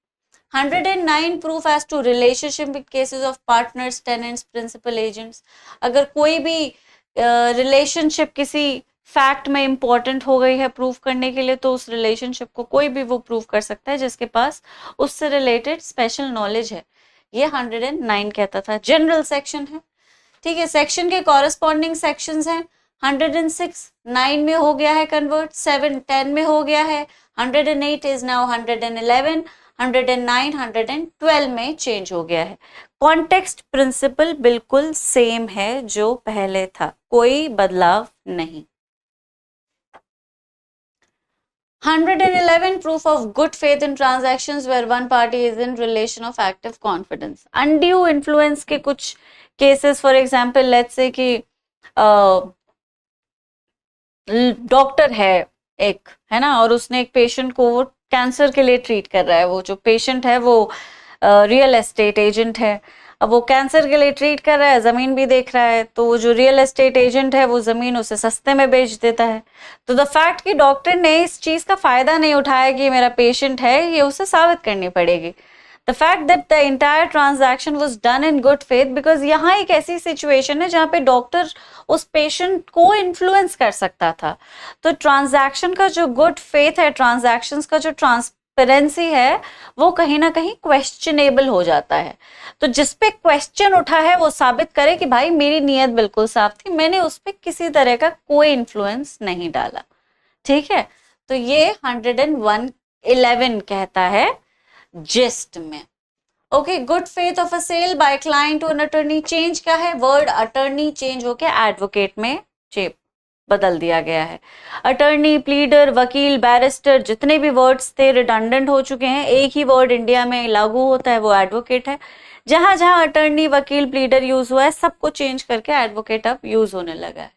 109 proof as to relationship in cases of partners, tenants, principal agents, अगर कोई भी रिलेशनशिप किसी फैक्ट में इंपॉर्टेंट हो गई है प्रूव करने के लिए, तो उस रिलेशनशिप को कोई भी वो प्रूव कर सकता है जिसके पास उससे रिलेटेड स्पेशल नॉलेज है, ये 109 कहता था। जनरल सेक्शन है, ठीक है। सेक्शन के कॉरेस्पॉन्डिंग सेक्शंस हैं। 106 9 में हो गया है कन्वर्ट, 7 10 में हो गया है, 108 इज नाउ 111, 109 112 में चेंज हो गया है। कॉन्टेक्स्ट प्रिंसिपल बिल्कुल सेम है जो पहले था, कोई बदलाव नहीं। 111 proof of good faith in transactions where one party is in relation of active confidence. Undue influence के कुछ cases, for example let's say कि डॉक्टर है एक, है ना, और उसने एक पेशेंट को वो कैंसर के लिए ट्रीट कर रहा है, वो जो पेशेंट है वो रियल एस्टेट एजेंट है, अब वो कैंसर के लिए ट्रीट कर रहा है, जमीन भी देख रहा है, तो वो जो रियल एस्टेट एजेंट है वो जमीन उसे सस्ते में बेच देता है। तो द फैक्ट कि डॉक्टर ने इस चीज का फायदा नहीं उठाया कि मेरा पेशेंट है, ये उसे साबित करनी पड़ेगी। The fact that the entire transaction was done in good faith, because यहाँ एक ऐसी सिचुएशन है जहाँ पे डॉक्टर उस पेशेंट को इन्फ्लुएंस कर सकता था, तो ट्रांजैक्शन का जो गुड फेथ है, ट्रांजैक्शंस का जो ट्रांसपेरेंसी है, वो कहीं ना कहीं क्वेश्चनेबल हो जाता है। तो जिसपे क्वेश्चन उठा है वो साबित करे कि भाई मेरी नीयत बिल्कुल साफ थी, मैंने उस पर किसी तरह का कोई इन्फ्लुएंस नहीं डाला, ठीक है। तो ये 111 कहता है जिस्ट में। Okay, good faith of a sale by client to an attorney, change क्या है, वर्ड अटर्नी चेंज होके एडवोकेट में बदल दिया गया है। अटर्नी, प्लीडर, वकील, बैरिस्टर, जितने भी वर्ड्स थे रिडंडेंट हो चुके हैं, एक ही वर्ड इंडिया में लागू होता है, वो एडवोकेट है। जहां जहां अटर्नी, वकील, प्लीडर यूज हुआ है, सबको चेंज करके एडवोकेट अब यूज होने लगा है,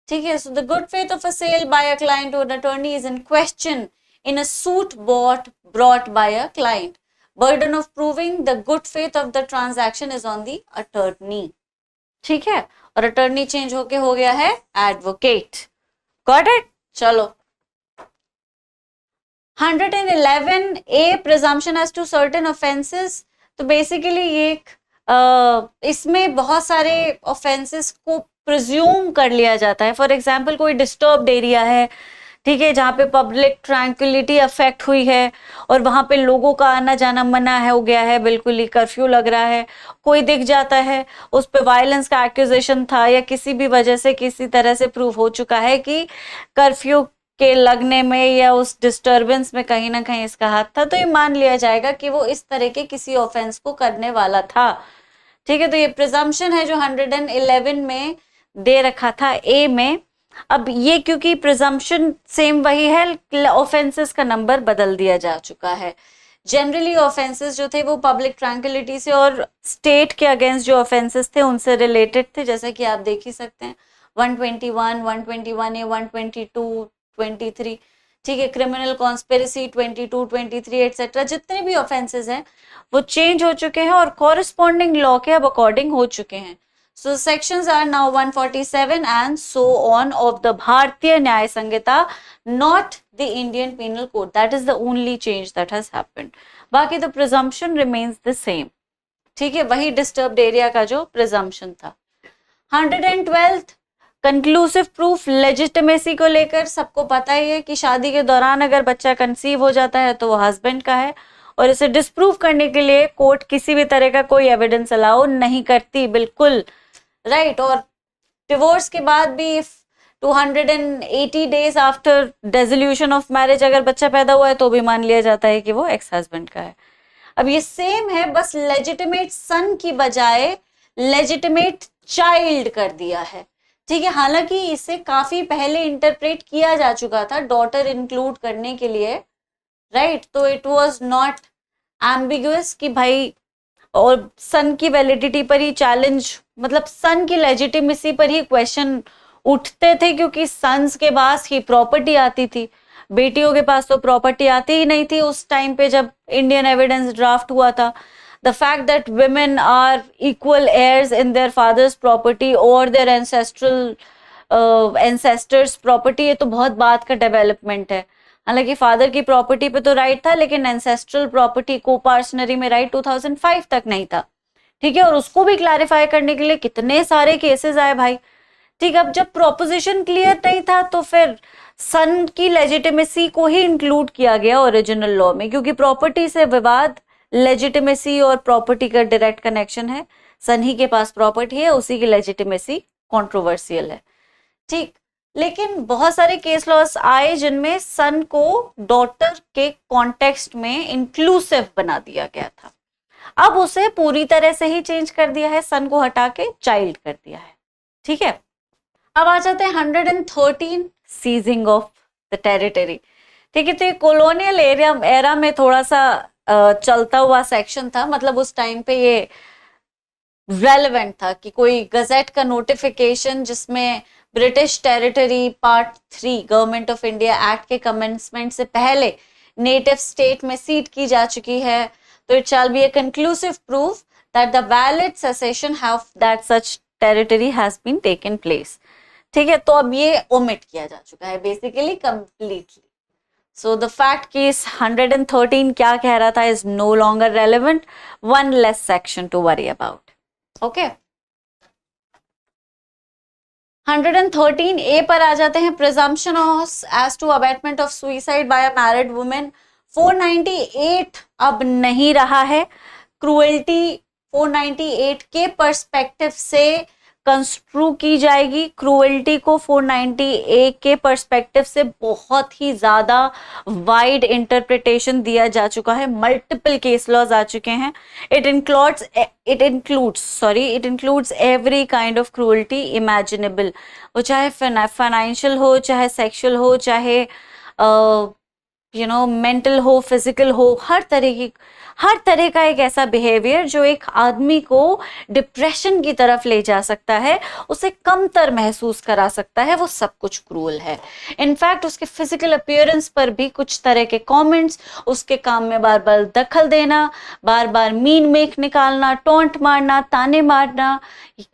ठीक है। So the good faith of a sale by a client to an attorney is in question in a suit brought by a client. Burden of proving the good faith of the transaction is on the attorney. ठीक है, और attorney change होके हो गया है advocate. Got it? चलो 111 a presumption as to certain offenses. तो बेसिकली ये इसमें बहुत सारे offenses को प्रिज्यूम कर लिया जाता है। फॉर एग्जाम्पल कोई डिस्टर्ब्ड एरिया है, ठीक है, जहाँ पे पब्लिक ट्रैंक्विलिटी अफेक्ट हुई है और वहां पे लोगों का आना जाना मना है हो गया है, बिल्कुल ही कर्फ्यू लग रहा है, कोई दिख जाता है, उस पे वायलेंस का एक्यूजेशन था या किसी भी वजह से किसी तरह से प्रूव हो चुका है कि कर्फ्यू के लगने में या उस डिस्टरबेंस में कहीं ना कहीं इसका हाथ था, तो ये मान लिया जाएगा कि वो इस तरह के किसी ऑफेंस को करने वाला था। ठीक है, तो ये प्रिजम्पशन है जो 111 में दे रखा था ए में। अब ये क्योंकि प्रिजम्पशन सेम वही है, ऑफेंसेस का नंबर बदल दिया जा चुका है। जनरली ऑफेंसेस जो थे वो पब्लिक ट्रैंक्विलिटी से और स्टेट के अगेंस्ट जो ऑफेंसेस थे उनसे रिलेटेड थे, जैसे कि आप देख ही सकते हैं 121, 121A, 122, 23, ठीक है, क्रिमिनल कॉन्स्पिरेसी 22, 23 एटसेट्रा, जितने भी ऑफेंसेस हैं वो चेंज हो चुके हैं और कॉरेस्पॉन्डिंग लॉ के अब अकॉर्डिंग हो चुके हैं। So sections are now 147 and so on of the Bharatiya Nyaya Sanhita, not the Indian Penal Code. That is the only change that has happened. बाकी the presumption remains the same. ठीक है, वही disturbed area का जो presumption था। 112th कंक्लूसिव प्रूफ लेजिटिमेसी को लेकर सबको पता ही है कि शादी के दौरान अगर बच्चा कंसीव हो जाता है तो वो हस्बैंड का है और इसे डिस्प्रूव करने के लिए कोर्ट किसी भी तरह का कोई एविडेंस अलाउ नहीं करती, बिल्कुल राइट। और डिवोर्स के बाद भी 280 days after dissolution of marriage अगर बच्चा पैदा हुआ है तो भी मान लिया जाता है कि वो एक्स हस्बैंड का है। अब ये सेम है, बस लेजिटिमेट सन की बजाय लेजिटिमेट चाइल्ड कर दिया है। ठीक है, हालांकि इसे काफी पहले इंटरप्रेट किया जा चुका था डॉटर इंक्लूड करने के लिए, राइट, तो इट वाज नॉट एम्बिगुअस कि भाई, और सन की वैलिडिटी पर ही चैलेंज, मतलब सन की लेजिटिमेसी पर ही क्वेश्चन उठते थे क्योंकि सन्स के पास ही प्रॉपर्टी आती थी, बेटियों के पास तो प्रॉपर्टी आती ही नहीं थी उस टाइम पे जब इंडियन एविडेंस ड्राफ्ट हुआ था। The fact that women are equal heirs in their father's property or their ancestors property, ये तो बहुत बात का डेवलपमेंट है। हालांकि फादर की प्रॉपर्टी पे तो राइट था लेकिन एंसेस्ट्रल प्रॉपर्टी को पार्सनरी में राइट 2005 तक नहीं था। ठीक है, और उसको भी क्लैरिफाई करने के लिए कितने सारे केसेस आए भाई। ठीक, अब जब प्रोपोजिशन क्लियर नहीं था तो फिर सन की लेजिटिमेसी को ही इंक्लूड किया गया ओरिजिनल लॉ में, क्योंकि प्रॉपर्टी से विवाद लेजिटिमेसी और प्रॉपर्टी का डायरेक्ट कनेक्शन है। सन ही के पास प्रॉपर्टी है, उसी की लेजिटिमेसी कंट्रोवर्शियल है। ठीक, लेकिन बहुत सारे केस लॉस आए जिनमें सन को डॉटर के कॉन्टेक्स्ट में इंक्लूसिव बना दिया गया था। अब उसे पूरी तरह से ही चेंज कर दिया है, सन को हटा के चाइल्ड कर दिया है। ठीक है, अब आ जाते हैं 113 सीजिंग ऑफ द टेरिटरी। ठीक है, तो ये कॉलोनियल एरा में थोड़ा सा चलता हुआ सेक्शन था, मतलब उस टाइम पे ये रेलेवेंट था कि कोई गजेट का नोटिफिकेशन जिसमें British territory part 3 government of India act के कमेंसमेंट से पहले नेटिव स्टेट में सीट की जा चुकी है, तो it shall be a conclusive proof that the valid cession have that such territory has been taken place. ठीक है, तो अब ये ओमिट किया जा चुका है basically completely. So the fact कि इस 113 क्या कह रहा था is no longer relevant, one less section to worry about. Okay. 113A पर आ जाते हैं, presumption as to abatement of suicide by a married woman। 498 अब नहीं रहा है, cruelty 498 के पर्सपेक्टिव से कंस्ट्रू की जाएगी। क्रूएल्टी को 490A के पर्सपेक्टिव से बहुत ही ज्यादा वाइड इंटरप्रिटेशन दिया जा चुका है, मल्टीपल केस लॉज आ चुके हैं। It includes every kind of cruelty imaginable, वो चाहे फाइनेंशियल हो, चाहे सेक्सुअल हो, चाहे मेंटल हो, फिजिकल हो, हर तरह का एक ऐसा बिहेवियर जो एक आदमी को डिप्रेशन की तरफ ले जा सकता है, उसे कमतर महसूस करा सकता है, वो सब कुछ क्रूअल है। इनफैक्ट उसके फिजिकल अपीयरेंस पर भी कुछ तरह के कमेंट्स, उसके काम में बार बार दखल देना, बार बार मीन मेक निकालना, टोंट मारना, ताने मारना,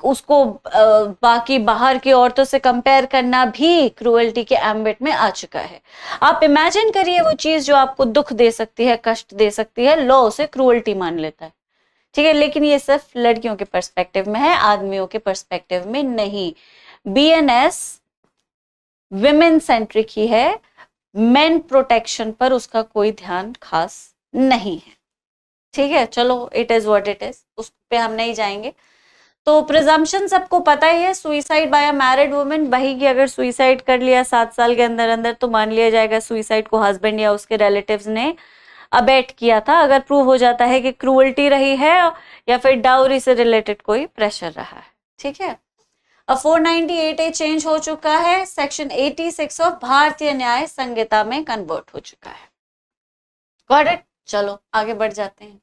उसको बाकी बाहर की औरतों से कंपेयर करना भी क्रूअल्टी के एम्बिट में आ चुका है। आप इमेजिन करिए वो चीज जो आपको दुख दे सकती है, कष्ट दे सकती है, लॉ उसे क्रूअल्टी मान लेता है। ठीक है, लेकिन ये सिर्फ लड़कियों के पर्सपेक्टिव में है, आदमियों के पर्सपेक्टिव में नहीं। बीएनएस विमेन सेंट्रिक ही है, मेन प्रोटेक्शन पर उसका कोई ध्यान खास नहीं है। ठीक है, चलो it is what it is, उस पे हम नहीं जाएंगे। तो प्रिजम्पशन सबको पता ही है, suicide by a married women, वही की अगर सुइसाइड कर लिया 7 साल के अंदर अंदर तो मान लिया जाएगा सुइसाइड को हस्बैंड या उसके रिलेटिव्स ने अबेट किया था, अगर प्रूव हो जाता है कि क्रूअल्टी रही है या फिर डाउरी से रिलेटेड कोई प्रेशर रहा है। ठीक है, अब 498A चेंज हो चुका है, सेक्शन 86 ऑफ भारतीय न्याय संहिता में कन्वर्ट हो चुका है। Got it? चलो आगे बढ़ जाते हैं।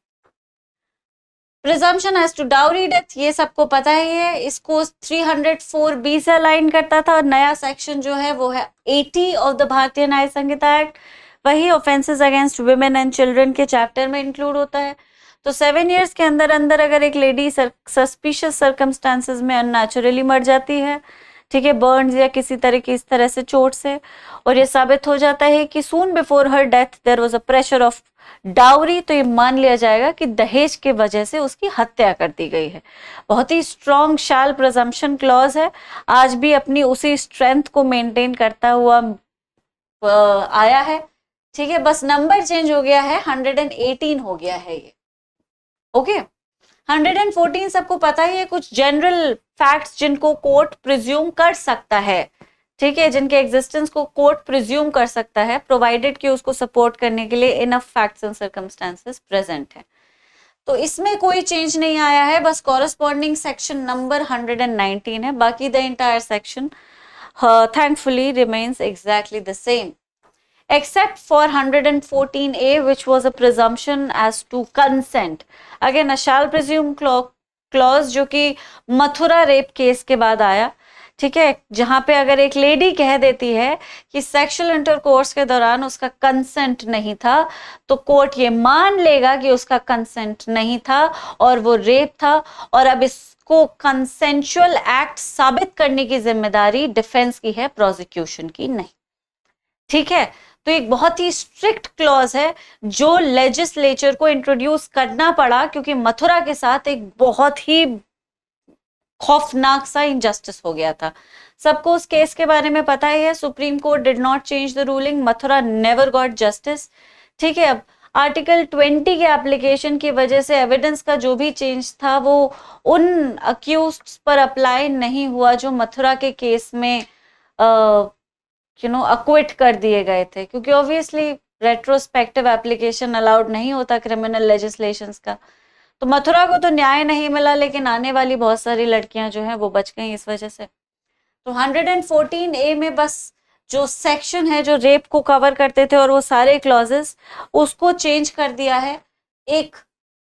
Presumption as to dowry death, ये सबको पता ही है, इसको 304B से अलाइन करता था, और नया सेक्शन जो है वो है 80 ऑफ द भारतीय न्याय संहिता एक्ट, वही offences against women and children के चैप्टर में इंक्लूड होता है। तो 7 इयर्स के अंदर अंदर अगर एक लेडी सस्पिशियस सर्कमस्टांसेस में अननेचुरली मर जाती है, ठीक है, बर्न्स या किसी तरह की इस तरह से चोट से, और ये साबित हो जाता है कि soon before her death there was a pressure of dowry, तो ये मान लिया जाएगा कि दहेज के वजह से उसकी हत्या कर दी गई है। बहुत ही स्ट्रॉन्ग शैल प्रिजम्पशन क्लॉज है, आज भी अपनी उसी स्ट्रेंथ को मेंटेन करता हुआ आया है। ठीक है, बस नंबर चेंज हो गया है, 118 हो गया है ये। ओके, 114 सबको पता ही है, कुछ जनरल फैक्ट्स जिनको कोर्ट प्रिज्यूम कर सकता है, ठीक है, जिनके एग्जिस्टेंस को कोर्ट प्रिज्यूम कर सकता है, प्रोवाइडेड कि उसको सपोर्ट करने के लिए enough facts and circumstances present है। तो इसमें कोई चेंज नहीं आया है, बस कॉरेस्पॉन्डिंग सेक्शन नंबर 119 है, बाकी the entire section thankfully remains exactly the same except for 114A which was a presumption as to consent, again a shall presume clause जो कि मथुरा रेप केस के बाद आया। ठीक है, जहां पे अगर एक लेडी कह देती है कि सेक्सुअल इंटरकोर्स के दौरान उसका कंसेंट नहीं था, तो कोर्ट ये मान लेगा कि उसका कंसेंट नहीं था और वो रेप था, और अब इसको कंसेंशुअल एक्ट साबित करने की जिम्मेदारी डिफेंस की है, प्रोसिक्यूशन की नहीं। ठीक है, तो एक बहुत ही स्ट्रिक्ट क्लॉज है जो लेजिस्लेचर को इंट्रोड्यूस करना पड़ा, क्योंकि मथुरा के साथ एक बहुत ही खौफनाक सा इनजस्टिस हो गया था। सबको उस केस के बारे में पता ही है, supreme court did not change the ruling, Mathura never got justice. ठीक है, अब आर्टिकल 20 के एप्लीकेशन की वजह से एविडेंस का जो भी चेंज था वो उन अक्यूज्ड पर अप्लाई नहीं हुआ जो मथुरा के केस में अक्विट कर दिए गए थे, क्योंकि ऑब्वियसली रेट्रोस्पेक्टिव एप्लीकेशन अलाउड नहीं होता क्रिमिनल लेजिस्लेशंस का। तो मथुरा को तो न्याय नहीं मिला, लेकिन आने वाली बहुत सारी लड़कियां जो हैं वो बच गई इस वजह से। तो 114A में बस जो सेक्शन है जो रेप को कवर करते थे और वो सारे क्लॉजेस, उसको चेंज कर दिया है। एक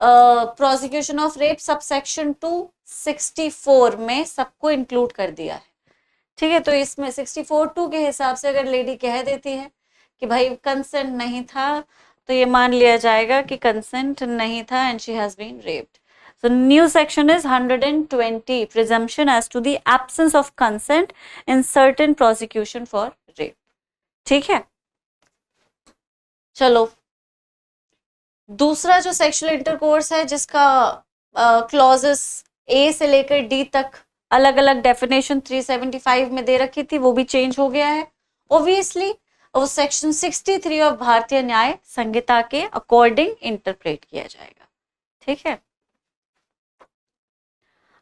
prosecution of rape sub section 264 में सबको इंक्लूड कर दिया है। ठीक है, तो इसमें 64(2) के हिसाब से अगर लेडी कह देती है कि भाई कंसेंट नहीं था, तो ये मान लिया जाएगा कि कंसेंट नहीं था and she has been raped. So new section is 120, presumption as to the absence of consent in certain prosecution for rape. ठीक है, चलो दूसरा जो सेक्सुअल इंटरकोर्स है जिसका क्लॉजेस A से लेकर D तक अलग अलग डेफिनेशन 375 में दे रखी थी, वो भी चेंज हो गया है। ऑब्वियसली वो सेक्शन 63 ऑफ भारतीय न्याय संहिता के अकॉर्डिंग इंटरप्रेट किया जाएगा। ठीक है,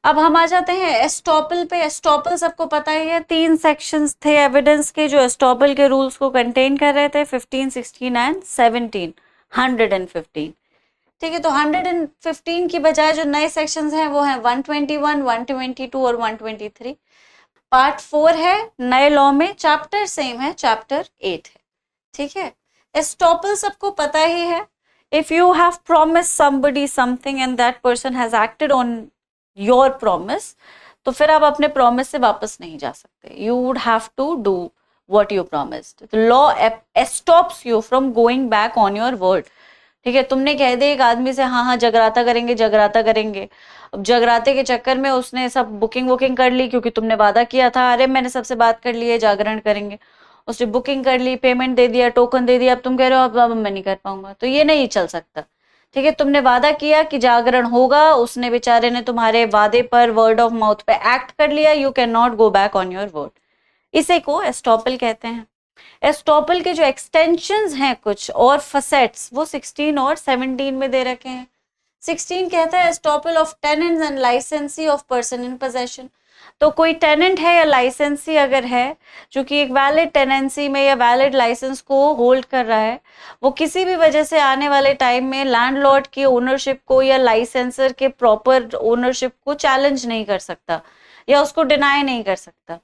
अब हम आ जाते हैं एस्टॉपल पे। एस्टॉपल सबको पता ही है, 3 सेक्शंस थे एविडेंस के जो एस्टॉपल के रूल्स को कंटेन कर रहे थे, 15, 16 एंड 17, 115। ठीक है, तो 115 की बजाय जो नए सेक्शंस हैं वो हैं 121, 122 और 123। पार्ट 4 है नए लॉ में, चैप्टर सेम है, चैप्टर 8 है। ठीक है, एस्टॉपल सबको पता ही है, if you have promise somebody something and that person has acted on your promise, तो फिर आप अपने प्रॉमिस से वापस नहीं जा सकते। You would have to do what you promised. The law stops you from going back on your word. ठीक है, तुमने कह दिया एक आदमी से हाँ हाँ जगराता करेंगे जगराता करेंगे, अब जगराते के चक्कर में उसने सब बुकिंग कर ली, क्योंकि तुमने वादा किया था, अरे मैंने सबसे बात कर ली है जागरण करेंगे, उसने बुकिंग कर ली, पेमेंट दे दिया, टोकन दे दिया, अब तुम कह रहे हो अब मैं नहीं कर पाऊंगा, तो ये नहीं चल सकता। ठीक है, तुमने वादा किया कि जागरण होगा, उसने बेचारे ने तुम्हारे वादे पर वर्ड ऑफ माउथ पे एक्ट कर लिया, you can not go back on your word. इसे को एस्टॉपल कहते हैं। एस्टॉपल के जो एक्सटेंशंस हैं कुछ और फसेट्स वो 16 और 17 में दे रखे हैं। 16 कहता है एस्टॉपल ऑफ टेनेंट्स एंड लाइसेंसी ऑफ पर्सन इन पोजेशन। तो कोई टेनेंट है या लाइसेंसी अगर है जो कि एक वैलिड टेनेंसी में या वैलिड लाइसेंस को होल्ड कर रहा है, वो किसी भी वजह से आने वाले टाइम में लैंडलॉर्ड की ओनरशिप को या लाइसेंसर के प्रॉपर ओनरशिप को चैलेंज नहीं कर सकता या उसको डिनाई नहीं कर सकता।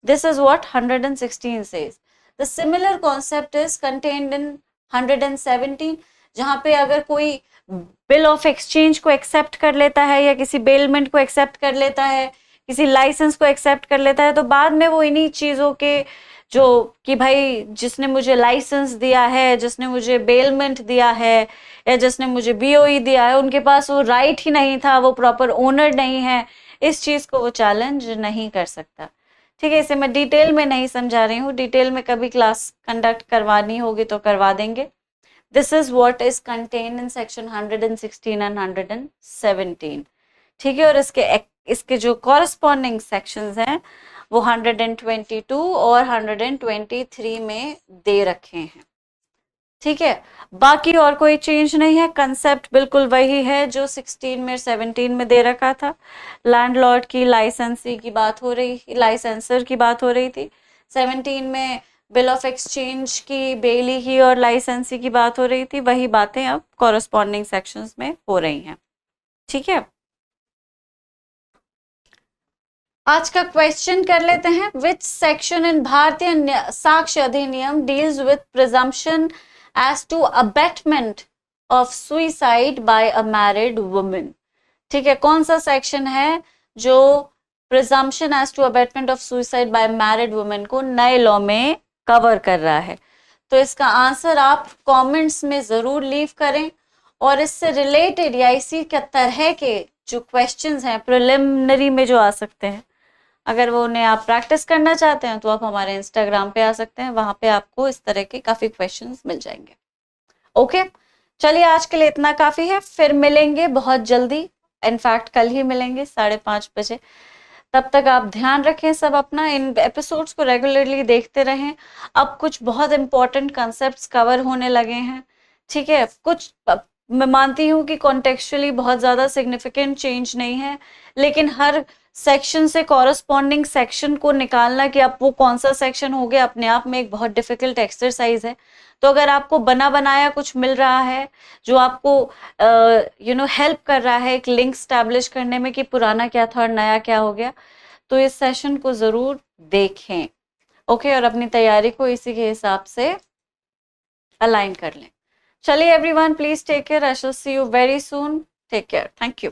This is what 116 says. The similar concept is contained इन 117, जहां पे अगर कोई बिल ऑफ एक्सचेंज को एक्सेप्ट कर लेता है या किसी बेलमेंट को एक्सेप्ट कर लेता है, किसी लाइसेंस को एक्सेप्ट कर लेता है, तो बाद में वो इन्हीं चीजों के जो कि भाई जिसने मुझे लाइसेंस दिया है, जिसने मुझे बेलमेंट दिया है या जिसने मुझे बीओई दिया है, उनके पास वो राइट ही नहीं था, वो प्रॉपर ओनर नहीं है, इस चीज को वो चैलेंज नहीं कर सकता। ठीक है, इसे मैं डिटेल में नहीं समझा रही हूँ, डिटेल में कभी क्लास कंडक्ट करवानी होगी तो करवा देंगे। This is what is contained in section 116 and 117। ठीक है, और इसके जो कॉरस्पॉन्डिंग सेक्शंस हैं वो 122 और 123 में दे रखे हैं। ठीक है, बाकी और कोई चेंज नहीं है, कंसेप्ट बिल्कुल वही है जो 16 में 17 में दे रखा था। लैंडलॉर्ड की लाइसेंसी की बात हो रही, लाइसेंसर की बात हो रही थी। 17 में बिल ऑफ एक्सचेंज की, बेली की और लाइसेंसी की बात हो रही थी। वही बातें अब कॉरस्पॉन्डिंग सेक्शंस में हो रही हैं। ठीक है, आज का क्वेश्चन कर लेते हैं। Which section in Bharatiya Sakshya Adhiniyam deals with presumption as to abetment of suicide by a married woman. ठीक है, कौन सा सेक्शन है जो presumption as to abetment of suicide by married woman को नए लॉ में कवर कर रहा है? तो इसका आंसर आप कमेंट्स में जरूर लीव करें, और इससे रिलेटेड या इसी के तरह के जो क्वेश्चंस हैं प्रिलिमिनरी में जो आ सकते हैं, अगर वो उन्हें आप प्रैक्टिस करना चाहते हैं तो आप हमारे इंस्टाग्राम पे आ सकते हैं, वहां पे आपको इस तरह के काफी क्वेश्चंस मिल जाएंगे। ओके, चलिए आज के लिए इतना काफी है, फिर मिलेंगे बहुत जल्दी, इनफैक्ट कल ही मिलेंगे 5:30 बजे। तब तक आप ध्यान रखें सब अपना, इन एपिसोड्स को रेगुलरली देखते रहें। अब कुछ बहुत इंपॉर्टेंट कॉन्सेप्ट्स कवर होने लगे हैं। ठीक है, कुछ मैं मानती हूँ कि कॉन्टेक्चुअली बहुत ज़्यादा सिग्निफिकेंट चेंज नहीं है, लेकिन हर सेक्शन से कॉरस्पॉन्डिंग सेक्शन को निकालना कि आप वो कौन सा सेक्शन हो गया, अपने आप में एक बहुत डिफिकल्ट एक्सरसाइज है। तो अगर आपको बना बनाया कुछ मिल रहा है जो आपको हेल्प कर रहा है एक लिंक स्टैब्लिश करने में कि पुराना क्या था और नया क्या हो गया, तो इस सेशन को ज़रूर देखें। ओके, और अपनी तैयारी को इसी के हिसाब से अलाइन कर लें। चलिए everyone, please take care, I shall see you very soon, take care, thank you.